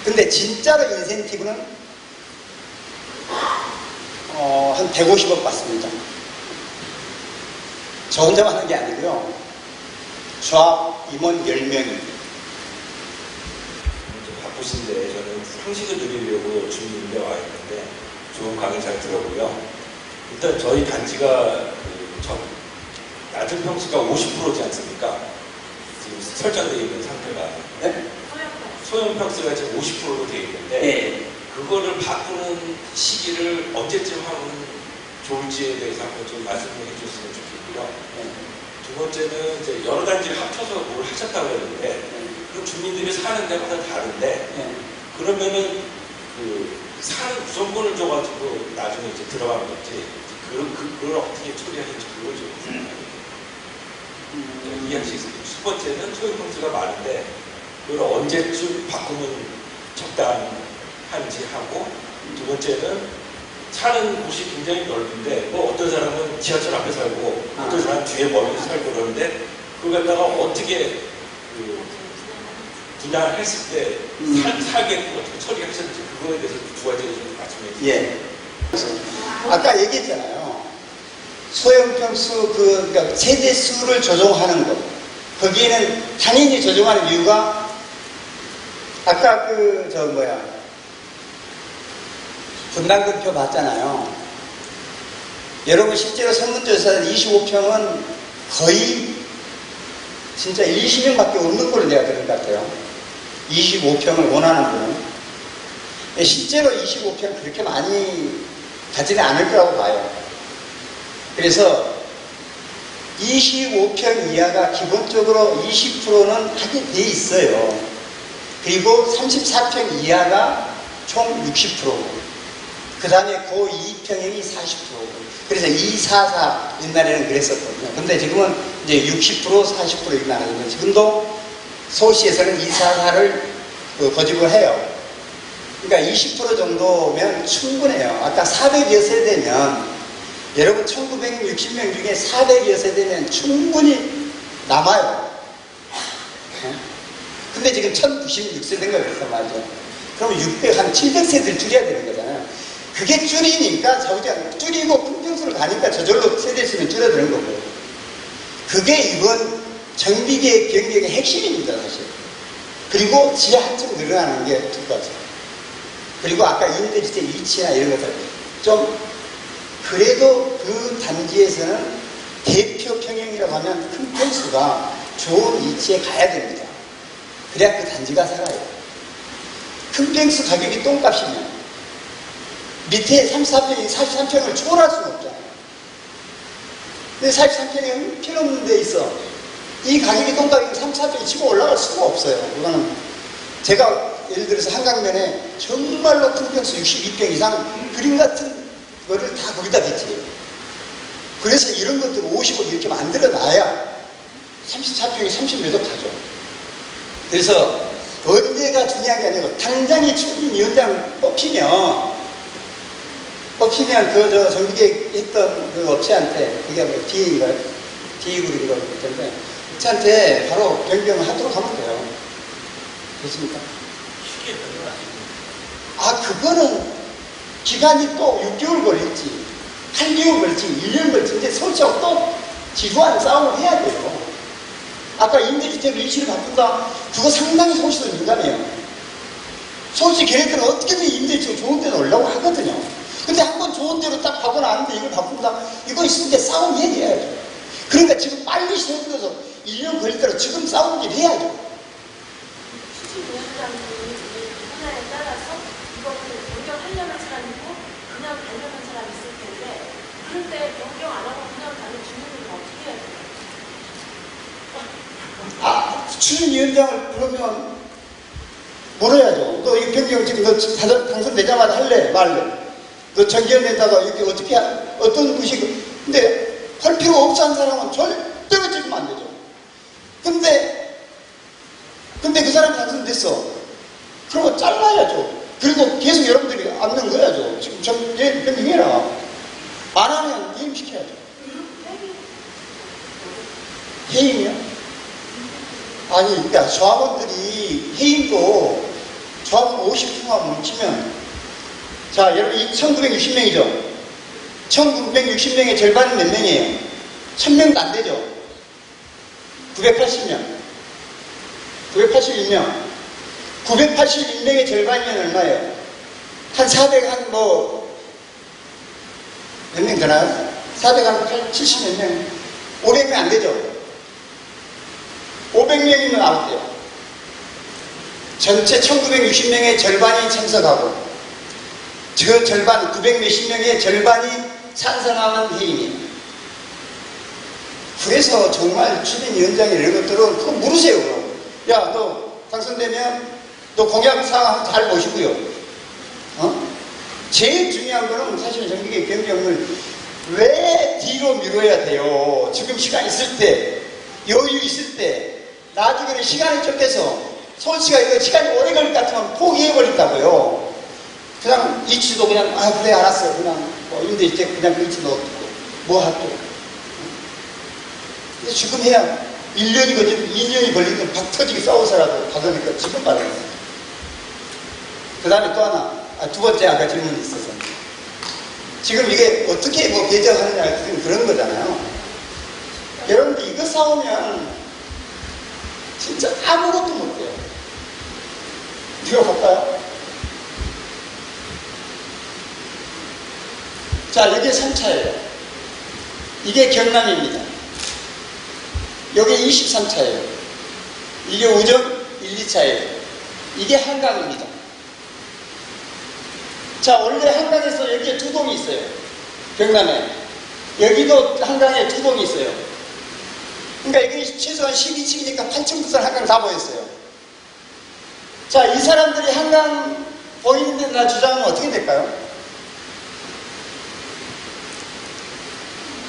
근데 진짜로 인센티브는 한 150억 받습니다. 저 혼자만 하는 게 아니고요. 조합 임원 10명이. 바쁘신데 저는 상식을 누리려고 주민인데 와 있는데 좋은 강의 잘 들었고요. 일단 저희 단지가 낮은 평수가 50%지 않습니까? 지금 설정되어 있는 상태가. 네? 소형 평수가 지금 50%로 되어 있는데 네. 그거를 바꾸는 시기를 언제쯤 하면 좋을지에 대해서 한번 좀 말씀을 해주셨으면 좋겠고요. 네. 두 번째는 이제 여러 단지를 합쳐서 뭘 하셨다고 했는데 그 주민들이 사는 데마다 다른데 네. 그러면은 그 사는 우선권을 줘가지고 나중에 이제 들어가는 건지 그걸 어떻게 처리하는지 그걸 좀 이해할 수 있습니다. 첫 번째는 소유 평수가 많은데 그걸 언제쯤 바꾸면 적당한지 하고 두 번째는 사는 곳이 굉장히 넓은데 뭐 어떤 사람은 지하철 앞에 살고 어떤 사람은 뒤에 멀리서 살고 그러는데 그걸 갖다가 어떻게 그 분양했을 때 사게끔 어떻게 처리하셨는지 그거에 대해서 두 가지를 좀 말씀해 주세요. 예. 아까 얘기했잖아요. 소형평수 그러니까 세대 수를 조정하는 것. 거기에는 당연히 조정하는 이유가 아까 분담금표 봤잖아요. 여러분 실제로 설문조사 25평은 거의 진짜 20명밖에 없는 걸로 내가 들은 것 같아요. 25평을 원하는 분은. 실제로 25평 그렇게 많이 가지는 않을 거라고 봐요. 그래서 25평 이하가 기본적으로 20%는 하게 돼 있어요. 그리고 34평 이하가 총 60%고 그 다음에 고 2평형이 40%고 그래서 244 옛날에는 그랬었거든요. 근데 지금은 이제 60% 40% 이렇게 나눠지면 지금도 서울시에서는 244를 고집을 해요. 그러니까 20% 정도면 충분해요. 아까 400여 세대면 여러분 1960명 중에 400여 세대면 충분히 남아요. 근데 지금 1096세대인가 그래서 말이죠. 그러면 600, 한 700세대를 줄여야 되는 거잖아요. 그게 줄이니까 줄이고 풍평수를 가니까 저절로 세대수는 줄어드는 거고요. 그게 이번 정비계획 변경의 핵심입니다, 사실. 그리고 지하 한층 늘어나는 게 두 가지. 그리고 아까 임대주택 위치나 이런 것들 좀 그래도 그 단지에서는 대표 평형이라고 하면 큰 평수가 좋은 위치에 가야 됩니다. 그래야 그 단지가 살아요. 큰 평수 가격이 똥값이면 밑에 43평을 초월할 수는 없잖아요. 근데 43평이 필요 없는 데 있어. 이 가격이 똥값이면 34평이 치고 올라갈 수가 없어요. 그거는 제가 예를 들어서 한강변에 정말로 큰 평수 62평 이상 그림 같은 거를 다 거기다 배치해요. 그래서 이런 것들을 50억 이렇게 만들어놔야 34평이 30몇 억 하죠. 그래서 언제가 중요한 게 아니고 당장에 추진위원장 뽑히면 정비계획 했던 그 업체한테 그게 뭐 D인가요? D그룹이라고 그랬던데 업체한테 바로 변경을 하도록 하면 돼요. 됐습니까? 쉽게 변경 그거는 기간이 또 6개월 걸릴지 8개월 걸릴지 1년 걸릴지 이제 서울시하고 또 지루한 싸움을 해야 돼요. 아까 임대주택을 일시를 바꾼다 그거 상당히 서울시도 민감해요. 서울시 걔네들은 어떻게든 임대주택 좋은 데는 올라고 하거든요. 근데 한번 좋은 데로 딱 바꿔놨는데 이걸 바꾼다 이거 있을 때 싸움 얘기해야죠. 그러니까 지금 빨리 서둘러서 1년 걸릴 대로 지금 싸움을 해야죠. 수치위원장이 분야에 따라서 이거를 변경하려는 사람이 있고 그냥 가려는 사람이 있을 텐데 그럴 때 변경 안 하고 그냥 가는 주민들은 어떻게 해야 돼요? 추진위원장을 부르면 물어야죠. 너 이 변경 지금 너 당선되자마자 할래? 말래? 너 정기원에다가 이렇게 어떻게 어떤 무식 근데 할 필요 없어 한 사람은 절대로 찍으면 안 되죠. 근데 그 사람이 당선됐어. 그러면 잘라야죠. 그리고 계속 여러분들이 앉는 거야죠. 지금 변경해라. 안 하면 해임시켜야죠. 해임이요? 아니, 그러니까 조합원들이 해임도 조합원 50%만 뭉치면 자, 여러분 1960명이죠? 1960명의 절반은 몇 명이에요? 1000명도 안 되죠? 980명. 981명. 981명의 절반이면 얼마예요? 한 400, 몇 명 되나요? 470 몇 명. 500명 안 되죠? 500명이면 아웃돼요. 전체 1960명의 절반이 참석하고 저 절반, 900 몇십 명의 절반이 찬성하는 회의입니다. 그래서 정말 추진위원장이 이런 것들은 그거 물으세요. 그럼. 야, 너 당선되면 너 공약사항 잘 보시고요. 제일 중요한 거는 사실 정비계획 변경을 왜 뒤로 미뤄야 돼요? 지금 시간 있을 때, 여유 있을 때, 나중에는 시간이 쫓겨서 서울시가 이거 시간이 오래 걸릴 것 같으면 포기해버린다고요. 그냥 이치도 그냥, 아, 그래, 알았어. 그냥, 뭐, 근데 이제 그냥 그 이치 넣어두고, 뭐 할게. 근데 지금 해야 1년이 걸리고 2년이 걸리면 박 터지게 싸워서라도 받으니까 지금 받아요. 그 다음에 또 하나, 두 번째 아까 질문이 있어서. 지금 이게 어떻게 뭐 배제하느냐, 지금 그런 거잖아요. 여러분들 이거 싸우면 진짜 아무것도 못해요. 이거 볼까요? 자, 여기 3차예요. 이게 경남입니다. 여기 23차예요. 이게 우정 1, 2차예요. 이게 한강입니다. 자, 원래 한강에서 여기에 두 동이 있어요. 경남에. 여기도 한강에 두 동이 있어요. 그러니까 이게 최소한 12층이니까 8층부터 한강 다 보였어요. 자, 이 사람들이 한강 보이는 데나 주장하면 어떻게 될까요?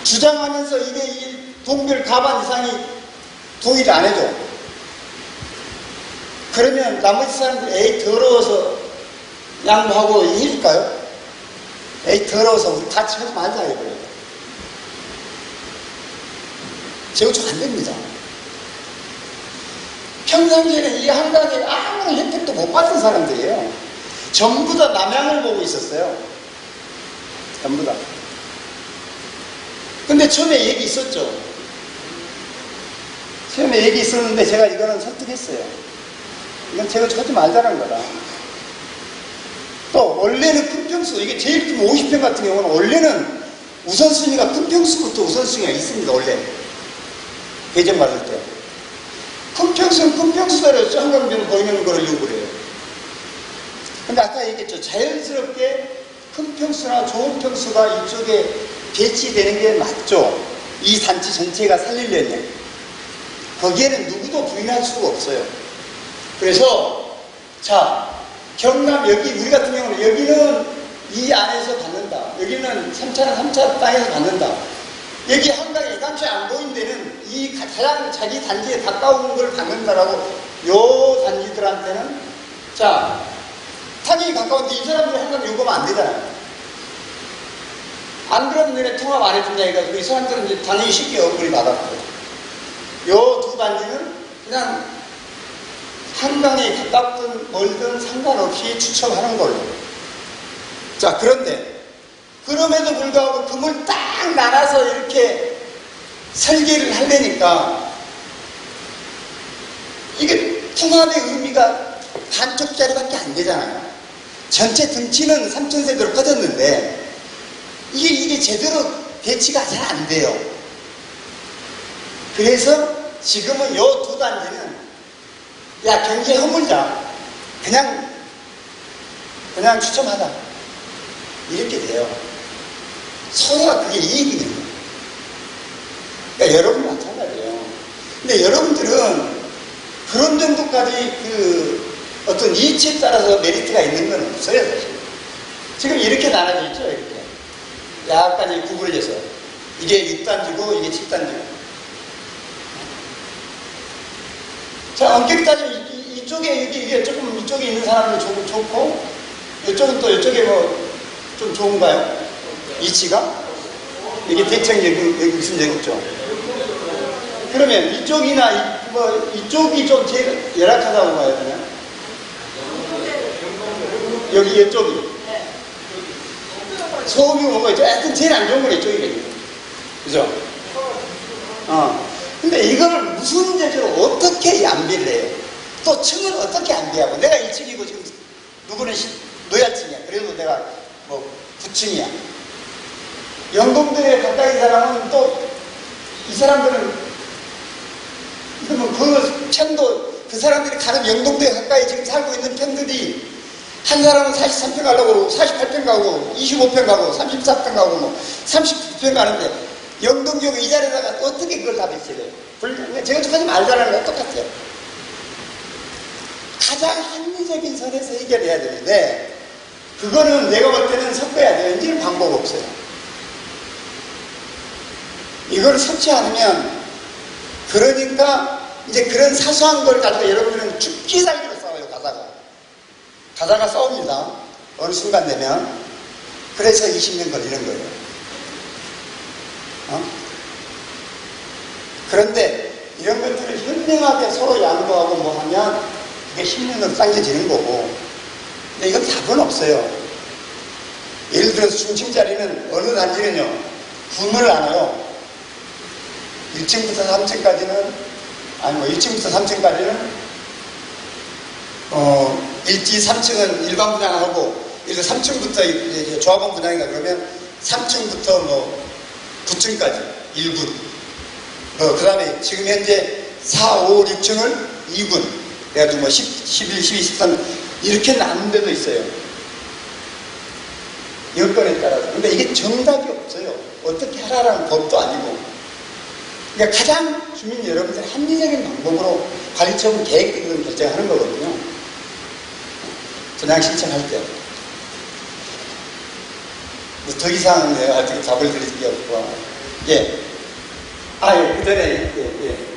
주장하면서 이게 이 동별 가반 이상이 동의를 안 해줘. 그러면 나머지 사람들 에이 더러워서 양보하고 해줄까요? 에이 더러워서 우리 같이 하지 말자 이거예요. 재우축 안 됩니다. 평상시에는 이 한강에 아무런 혜택도 못 받은 사람들이에요. 전부 다 남양을 보고 있었어요. 전부 다. 근데 처음에 얘기 있었죠. 처음에 얘기 있었는데 제가 이거는 설득했어요. 이건 재우축 하지 말자는 거다. 또 원래는 큰 평수, 이게 제일 큰 50평 같은 경우는 원래는 우선순위가 큰 평수부터 우선순위가 있습니다. 원래 배정받을 때 큰 평수는 큰 평수대로 한강변 보이는 걸 요구를 해요. 근데 아까 얘기했죠. 자연스럽게 큰 평수나 좋은 평수가 이쪽에 배치되는 게 맞죠. 이 단지 전체가 살리려면 거기에는 누구도 부인할 수가 없어요. 그래서 자, 경남 여기 우리 같은 경우는 여기는 이 안에서 받는다. 여기는 3차는 3차 땅에서 받는다. 여기 한강에 애당초에 안 보인 데는 이 가장 자기 단지에 가까운 걸 받는다라고 요 단지들한테는 자, 당연히 가까운데 이 사람들이 한강 요구하면 안 되잖아요. 안 그러면 너네 통합 안 해준다 해가지고 이 사람들은 이제 당연히 쉽게 억울히 받았고 요 두 단지는 그냥 한강에 가깝든 멀든 상관없이 추첨하는 걸로. 자, 그런데 그럼에도 불구하고 금을 딱 나눠서 이렇게 설계를 하려니까 이게 통합의 의미가 반쪽짜리밖에 안 되잖아요. 전체 등치는 3,000세대로 커졌는데 이게 제대로 배치가 잘 안 돼요. 그래서 지금은 요 두 단지는 야, 경기에 허물자. 그냥 추첨하자. 이렇게 돼요. 서로가 그게 이익이네요. 그러니까 여러분 마찬가지예요. 근데 여러분들은 그런 정도까지 어떤 이치에 따라서 메리트가 있는 건 없어요, 사실. 지금 이렇게 나눠져 있죠, 이렇게. 약간 구부러져서. 이게 6단지고, 이게 7단지고. 자, 엄격히 따지면 이쪽에, 이게 조금 이쪽에 있는 사람은 좋고, 이쪽은 또 이쪽에 뭐 좀 좋은가요? 이치가? 이게 대청 여기 무슨 여기 있죠? 그러면 이쪽이나 이쪽이 좀 제일 열악하다고 봐야 되나? 여기 이쪽이. 소음이 뭐가 있죠? 하여튼 제일 안 좋은 건 이쪽이거든요. 그죠? 근데 이거를 무슨 재주로 어떻게 안비를 해요? 또 층은 어떻게 안비하고? 내가 1층이고 지금 누구는 노야층이야. 그래도 내가 뭐 9층이야. 영동도에 가까이 사람은 또 이 사람들은 그러면 그 편도 그 사람들이 가는 영동도에 가까이 지금 살고 있는 편들이 한 사람은 43평 가려고 48평 가고 25평 가고 34평 가고 뭐 39평 가는데 영동역 이 자리에다가 어떻게 그걸 다 배치해요? 제가 좀 하지 말자는 건 똑같아요. 가장 합리적인 선에서 해결해야 되는데 그거는 내가 볼 때는 섞어야 돼요. 이제는 방법 없어요. 이걸 섞지 않으면 그러니까 이제 그런 사소한 걸 가지고 여러분들은 죽기 살기로 싸워요. 가다가 싸웁니다. 어느 순간 되면. 그래서 20년 걸리는 거예요. 그런데 이런 것들을 현명하게 서로 양보하고 뭐 하면 그게 10년으로 당겨지는 거고. 근데 이건 답은 없어요. 예를 들어서 중층짜리는 어느 단지는요, 분을 안 해요. 1층부터 3층까지는, 아니 뭐 1층부터 3층까지는, 1지 3층은 일반 분양하고, 예를 들어 3층부터 이제 조합원 분양이다 그러면 3층부터 뭐 9층까지 1군. 그 다음에 지금 현재 4, 5, 6층을 2군. 그래가지고 뭐 10, 11, 12, 13 이렇게 나눈 데도 있어요. 여건에 따라서. 근데 이게 정답이 없어요. 어떻게 하라라는 법도 아니고. 그러니까 가장 주민 여러분들이 합리적인 방법으로 관리처분 계획 등을 결정하는 거거든요. 분양 신청할 때. 뭐 더 이상 내가 어떻게 답을 드릴 게 없고. 예. 예, 그 전에,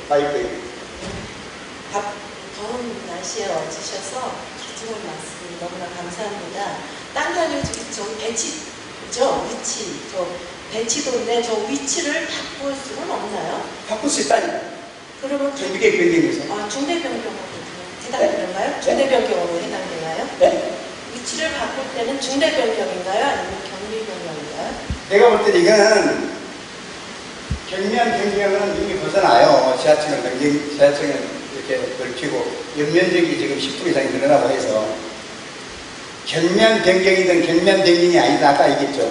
마이크. 더운 날씨에 와주셔서 좋은 말씀 너무나 감사합니다. 땅 가지고 저기 배치죠? 위치. 저 배치도인데 저 위치를 바꿀 수는 없나요? 바꿀 수 있다니까. 그러면 정비계 변경에서. 중대 변경으로 해당되나요? 중대 변경으로 해당되나요? 네. 위치를 바꿀 때는 중대 변경인가요? 아니면 경비 변경인가요? 내가 볼 때는 이거는 경면 변경은 이미 벗어나요. 지하층은 이렇게 넓히고 연면적이 지금 10% 이상이 늘어나고 해서 경면 변경이든 경면 변경이 아니다 아까 얘기했죠.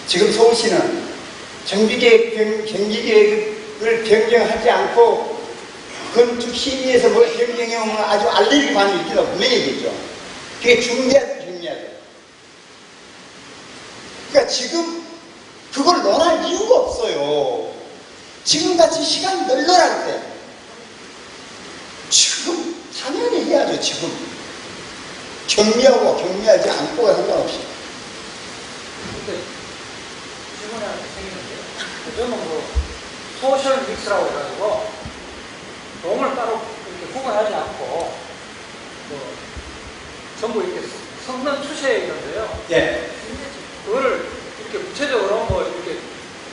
지금 서울시는 정비계획, 경기계획을 변경하지 않고 건축심의에서 뭘 변경해 오면 아주 알레르기 반응이 있기도 분명히 얘기했죠. 그게 중대하든 경미하든. 그러니까 지금 그걸 논할 이유가 없어요. 지금같이 시간이 널널할 때 지금 당연히 해야죠. 지금 경미하고 경미하지 않고가 상관없이. 근데 질문이 하나 생기는데요. 저는 뭐 소셜 믹스라고 해가지고 동을 따로 이렇게 구분하지 않고 뭐 전부 이렇게 섞는 추세에 있는데요. 예. 그거를 이렇게 구체적으로 뭐 이렇게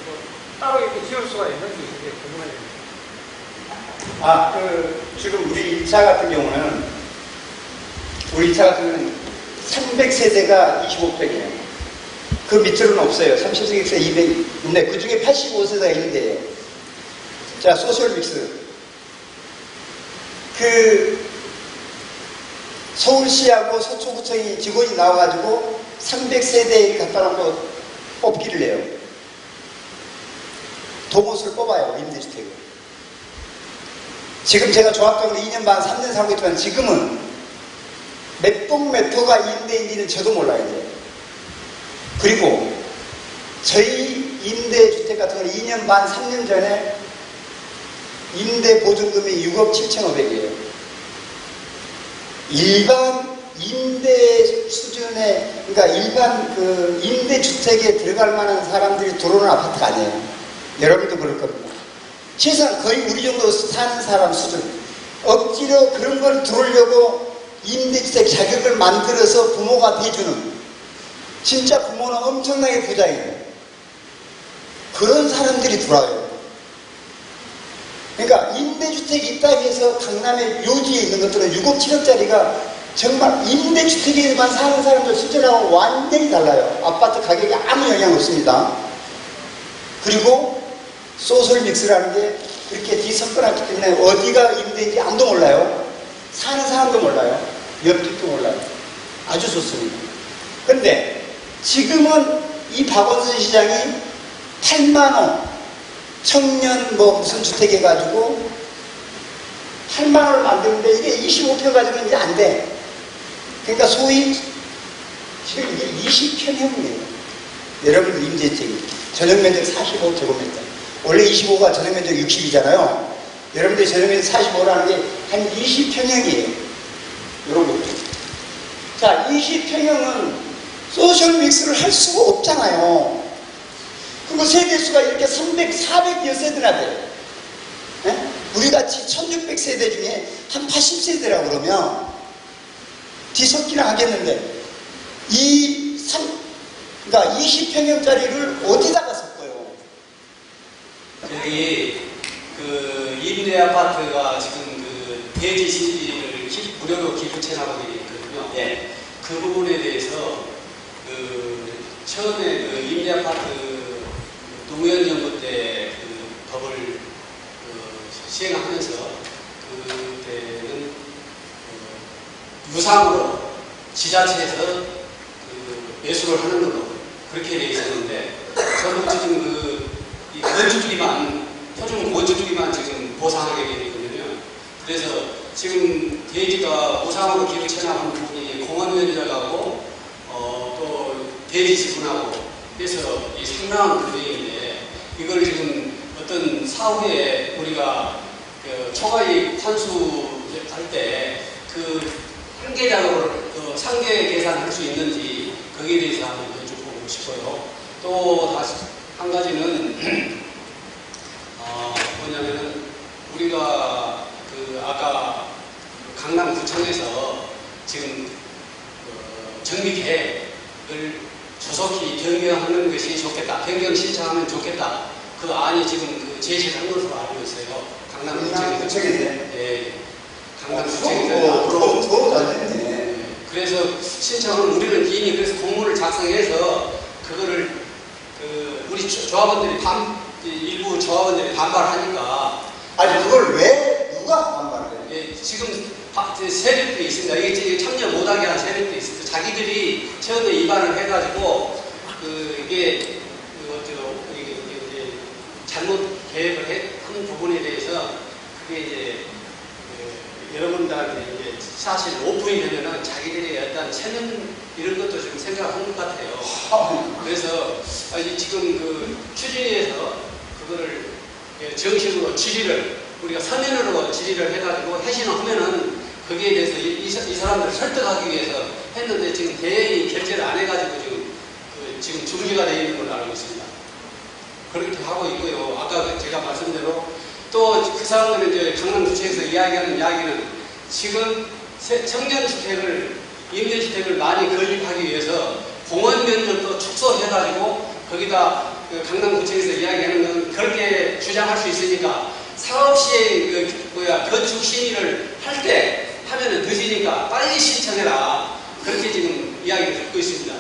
뭐 따로 이렇게 지을 수가 있는지 이게 궁금해요. 지금 우리 1차 같은 경우는, 우리 2차 같은 경우는 300세대가 25평이에요. 그 밑으로는 없어요. 30세대 200, 근데 그 중에 85세대가 있는데요. 자, 소셜 믹스. 서울시하고 서초구청이 직원이 나와가지고 300세대를 갖다 놓고 뽑기를 해요. 도못을 뽑아요, 임대주택을. 지금 제가 조합적으로 2년 반, 3년 살고 있지만 지금은 몇 동 몇 호가 임대인지는 저도 몰라요, 이제. 그리고 저희 임대주택 같은 경우는 2년 반, 3년 전에 임대보증금이 6억 7,500이에요. 일반 임대 수준의, 그러니까 일반 그 임대주택에 들어갈 만한 사람들이 들어오는 아파트가 아니에요. 여러분도 그럴 겁니다. 최소한 거의 우리 정도 사는 사람 수준. 억지로 그런 걸 들어오려고 임대주택 자격을 만들어서 부모가 대주는, 진짜 부모는 엄청나게 부자예요. 그런 사람들이 들어와요. 그러니까 임대주택이 있다고 해서 강남의 묘지에 있는 것들은 6억 7억짜리가 정말 임대주택에만 사는 사람들 수준하고 완전히 달라요. 아파트 가격에 아무 영향 없습니다. 그리고 소셜 믹스라는 게 그렇게 뒤섞어놨기 때문에 어디가 임대인지 아무도 몰라요. 사는 사람도 몰라요. 옆집도 몰라요. 아주 좋습니다. 그런데 지금은 이 박원순 시장이 8만원 청년 뭐 무슨 주택 해가지고 8만원을 만드는데 이게 25평 가지고는 이제 안 돼. 그러니까 소위 지금 이게 20평형이에요. 여러분들 임대주택이 전용면적 45제곱미터. 원래 25가 전용면적 60이잖아요. 여러분들 전용면적 45라는 게 한 20평형이에요. 이런 것도. 자, 20평형은 소셜 믹스를 할 수가 없잖아요. 그리고 세대수가 이렇게 300, 400여 세대나 돼요. 네? 우리같이 1600세대 중에 한 80세대라고 그러면 뒤섞기나 하겠는데 그러니까 20평형짜리를 어디다가 섞어요? 여기 그 임대 아파트가 지금 그 대지 실지를 무료로 기부 체납하고 있거든요. 예. 그 부분에 대해서 그 처음에 그 임대 아파트 노무현 정부 때 그 법을 시행하면서 그때는 유상으로 지자체에서 그 매수를 하는 걸로 그렇게 되어 있었는데 저는 지금 이 건축주기만 토종 건축주기만 지금 보상하게 되어 있거든요. 그래서 지금 대지가 보상으로 기부 체납하는 부분이 공원면적하고 또 대지 지분하고 그래서 이 상당한 금액인데 이걸 지금 어떤 사후에 우리가 그 초과이익 환수할 때 그 한계작업을 상계 계산할 수 있는지 거기에 대해서 한번 여쭤보고 싶어요. 또 다시 한 가지는 뭐냐면은 우리가 그 아까 강남구청에서 지금 정비 계획을 조속히 변경하는 것이 좋겠다. 변경 신청하면 좋겠다. 그 안이 지금 그 제시한 것으로 알고 있어요. 강남구청에서. 예. 강남구청에서 앞으로. 잘 됐네. 그래서 신청은 우리는 이미 그래서 공문을 작성해서 그거를 그 우리 조합원들이 일부 조합원들이 반발하니까. 아니 그걸 왜 누가 반발을 해? 예, 지금 세력도 있습니다. 이게 참여 못하게 한 세력도 있습니다. 자기들이 처음에 입안을 해가지고 이게 잘못 계획을 한 부분에 대해서 그게 이제 여러분들한테 이제 사실 오픈이 되면은 자기들이 어떤 체면 이런 것도 좀 생각한 것 같아요. 그래서 지금 그 추진위에서 그거를 정식으로 질의를 우리가 서면으로 질의를 해가지고 회신을 하면은 거기에 대해서 이 사람들을 설득하기 위해서 했는데 지금 대행이 결재를 안 해가지고 지금 중지가 되어 있는 걸로 알고 있습니다. 그렇게 하고 있고요. 아까 제가 말씀대로 또 그 사람들은 이제 강남구청에서 이야기하는 이야기는 지금 청년주택을 임대주택을 많이 건립하기 위해서 공원 면적도 축소해가지고 거기다 강남구청에서 이야기하는 건 그렇게 주장할 수 있으니까 사업시행 건축 심의를 할 때 하면은 늦으니까 빨리 신청해라. 그렇게 지금 이야기를 듣고 있습니다.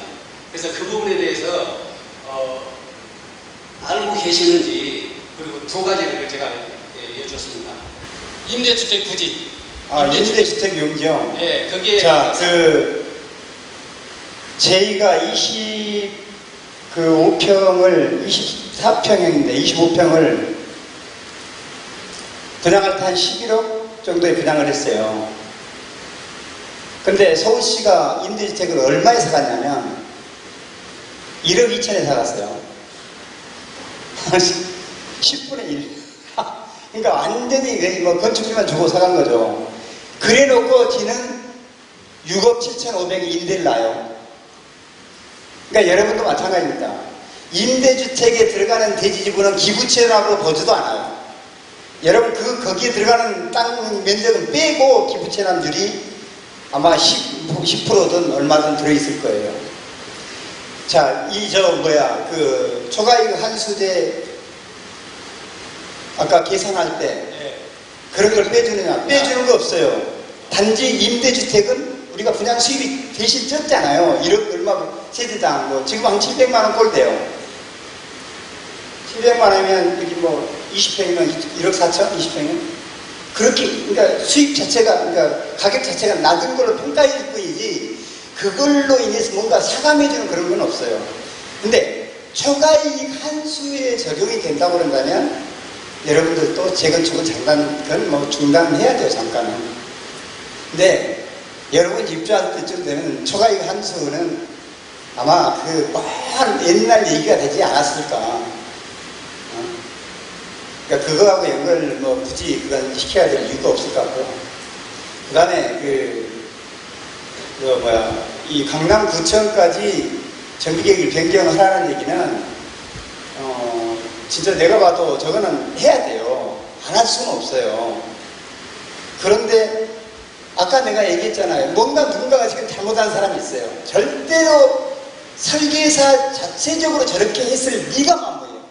그래서 그 부분에 대해서 알고 계시는지 그리고 두 가지를 제가 여쭙습니다. 임대주택 부지. 임대주택 용지요? 예, 거기에. 자, 저희가 25평을 24평형인데 25평을 분양할 때 한 11억 정도에 분양을 했어요. 근데 서울시가 임대주택을 얼마에 사갔냐면 1억 2천에 사갔어요. 10분의 1. 그러니까 완전히 뭐 건축비만 주고 사간 거죠. 그래 놓고 지는 6억 7,500에 임대를 놔요. 그러니까 여러분도 마찬가지입니다. 임대주택에 들어가는 대지지분은 기부채납으로 보지도 않아요. 여러분 거기에 들어가는 땅 면적은 빼고 기부채납률이 아마 10%든 얼마든 들어있을 거예요. 자, 초과이익 환수제 아까 계산할 때 그런 걸 빼주느냐? 빼주는 거 없어요. 단지 임대주택은 우리가 분양 수입이 대신 졌잖아요. 1억 얼마 세대당 뭐 지금 한 700만 원 꼴 돼요. 700만 원이면 여기 뭐 20평이면 1억 4천? 20평이면 그렇게 그러니까 수입 자체가 그러니까 가격 자체가 낮은 걸로 평가해줄 뿐이지 그걸로 인해서 뭔가 사감해주는 그런 건 없어요. 근데 초과이익 환수에 적용이 된다고 그런다면 여러분들도 재건축은 잠깐 그건 뭐 중단해야죠. 잠깐은. 근데 여러분 입주할 때쯤 되면 초과이익 환수는 아마 먼 옛날 얘기가 되지 않았을까. 그러니까 그거하고 연결을 뭐 굳이 그건 시켜야 될 이유가 없을 것 같고. 그 다음에 이 강남구청까지 정비계획을 변경하라는 얘기는, 진짜 내가 봐도 저거는 해야 돼요. 안 할 수는 없어요. 그런데 아까 내가 얘기했잖아요. 뭔가 누군가가 지금 잘못한 사람이 있어요. 절대로 설계사 자체적으로 저렇게 했을 리가 안 보여요.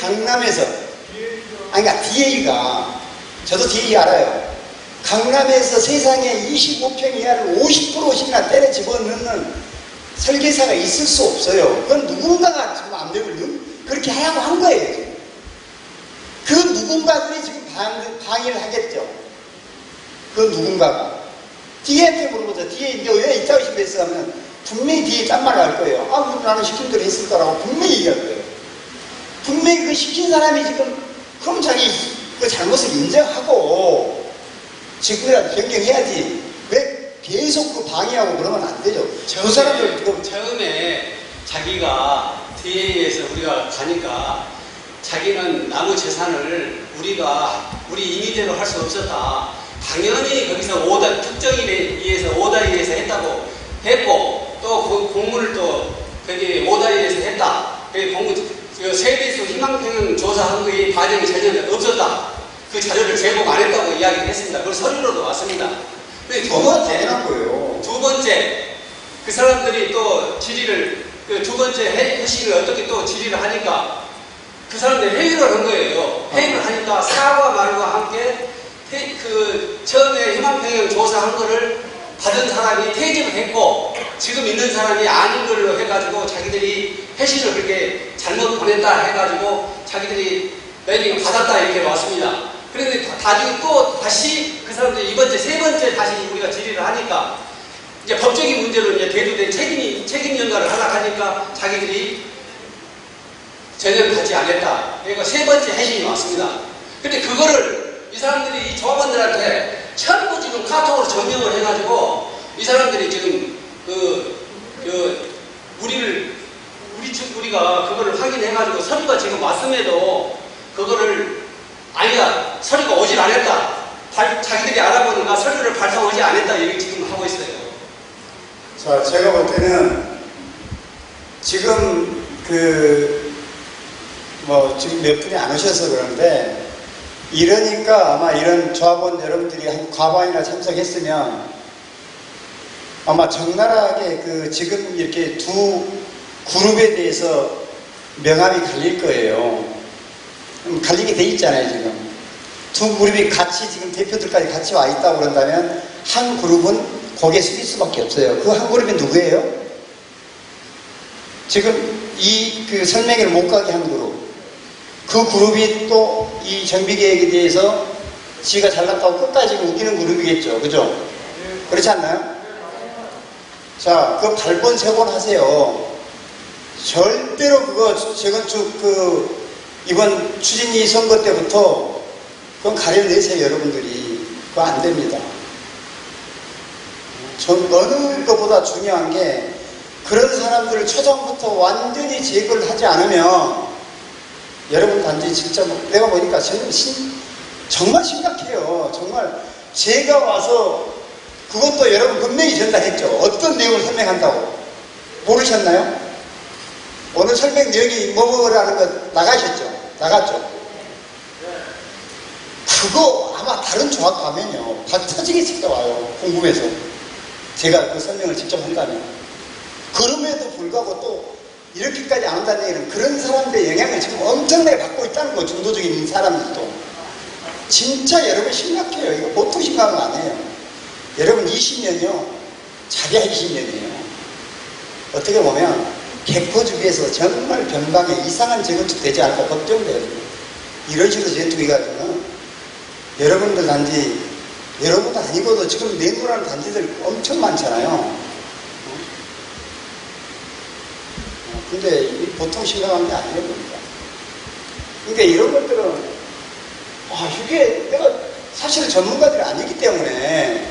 강남에서, 아니, 그러니까 DA가, 저도 DA 알아요. 강남에서 세상에 25평 이하를 50%씩이나 때려 집어넣는 설계사가 있을 수 없어요. 그건 누군가가 지금 마음대로 그렇게 하라고 한 거예요. 지금. 그 누군가들이 지금 방해를 하겠죠. 그 누군가가. DA한테 물어보자. DA, 너 왜 이따위 식으로 했어? 하면 분명히 DA 딴 말을 할 거예요. 아, 나는 시킨 대로 했을 거라고 분명히 얘기할 거예요. 분명히 그 시킨 사람이 지금 그럼 자기 그 잘못을 인정하고 직분이라도 변경해야지. 왜 계속 그 방해하고 그러면 안 되죠. 그 사람들 지금 처음에 자기가 DA에서 우리가 가니까 자기는 나무 재산을 우리 임의대로 할 수 없었다. 당연히 거기서 특정인에 의해서 오다리에서 했고 또 그 공문을 또 거기 오다리에서 했다. 그 공문 세대수 희망평형 조사한 거의 과정이 전혀 없었다. 그 자료를 제공 안 했다고 이야기를 했습니다. 그걸 서류로도 왔습니다. 두 번째, 그 사람들이 또 질의를, 그 두 번째 회식을 어떻게 또 질의를 하니까 그 사람들이 회의를 한 거예요. 회의를 하니까 사과 말과 함께 그 처음에 희망평형 조사한 거를 받은 사람이 퇴직을 했고 지금 있는 사람이 아닌 걸로 해가지고 자기들이 회식을 그렇게 잘못 보냈다 해가지고 자기들이 내비가 받았다 이렇게 왔습니다. 그런데 나중에 또 다시 그 사람들이 세 번째 다시 우리가 질의를 하니까 이제 법적인 문제로 이제 대두된 책임 연가를 하려고 하니까 자기들이 전혀 같이 안 했다. 그러니까 세 번째 회신이 왔습니다. 근데 그거를 이 사람들이 이 조합원들한테 전부 지금 카톡으로 전명을 해가지고 이 사람들이 지금 우리가 그거를 확인해가지고 서류가 지금 왔음에도 그거를 아니다. 서류가 오질 않았다. 자기들이 알아보니까 서류를 발송하지 않았다. 얘기 지금 하고 있어요. 자, 제가 볼 때는 지금 지금 몇 분이 안 오셔서 그러는데 이러니까 아마 이런 조합원 여러분들이 한 과반이나 참석했으면 아마 적나라하게 지금 이렇게 두 그룹에 대해서 명함이 갈릴 거예요. 갈리게 돼 있잖아요, 지금. 두 그룹이 같이 지금 대표들까지 같이 와 있다고 그런다면 한 그룹은 고개 숙일 수밖에 없어요. 그 한 그룹이 누구예요? 지금 그 설명회를 못 가게 한 그룹. 그 그룹이 또 이 정비계획에 대해서 지가 잘났다고 끝까지 우기는 그룹이겠죠. 그죠? 그렇지 않나요? 자, 그 8번, 3번 하세요. 절대로 그거 재건축 이번 추진위 선거 때부터 그건 가려내세요, 여러분들이. 그거 안 됩니다. 전 어느 것보다 중요한 게 그런 사람들을 초장부터 완전히 제거를 하지 않으면 여러분 단지 진짜 내가 보니까 정말 심각해요. 정말 제가 와서 그것도 여러분 분명히 전달했죠. 어떤 내용을 설명한다고. 모르셨나요? 오늘 설명 내용이 뭐라는 거 나가셨죠? 나갔죠? 그거 아마 다른 조합 가면요. 다 터지게 찾아와요. 궁금해서. 제가 그 설명을 직접 한다면. 그럼에도 불구하고 또 이렇게까지 안 한다는 얘기는 그런 사람들의 영향을 지금 엄청나게 받고 있다는 거, 중도적인 사람들도. 진짜 여러분 심각해요. 이거 보통 심각한 거 아니에요. 여러분 20년이요. 자기야 20년이에요. 어떻게 보면 개포주기에서 정말 변방에 이상한 재건축 되지 않을까 걱정돼요. 이런 식으로 재건축해가지고는 여러분들 단지, 여러분도 아니고도 지금 내놓으라는 단지들 엄청 많잖아요. 근데 보통 심각한 게 아니에요, 보니까. 그러니까 이런 것들은, 이게 내가 사실은 전문가들이 아니기 때문에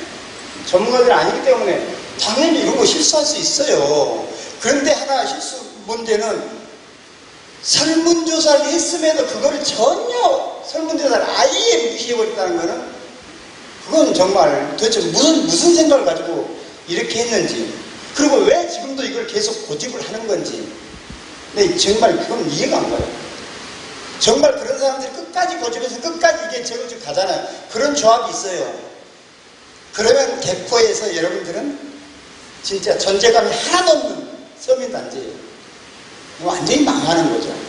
당연히 이런 거 실수할 수 있어요. 그런데 하나 실수 문제는 설문조사를 했음에도 그거를 전혀 설문조사를 아예 무시해버렸다는 거는 그건 정말 도대체 무슨 생각을 가지고 이렇게 했는지, 그리고 왜 지금도 이걸 계속 고집을 하는 건지. 근데 정말 그건 이해가 안 가요. 정말 그런 사람들이 끝까지 고집해서 끝까지 이게 재건축 가잖아요. 그런 조합이 있어요. 그러면 개포에서 여러분들은 진짜 존재감이 하나도 없는 서민단지예요. 완전히 망하는 거죠.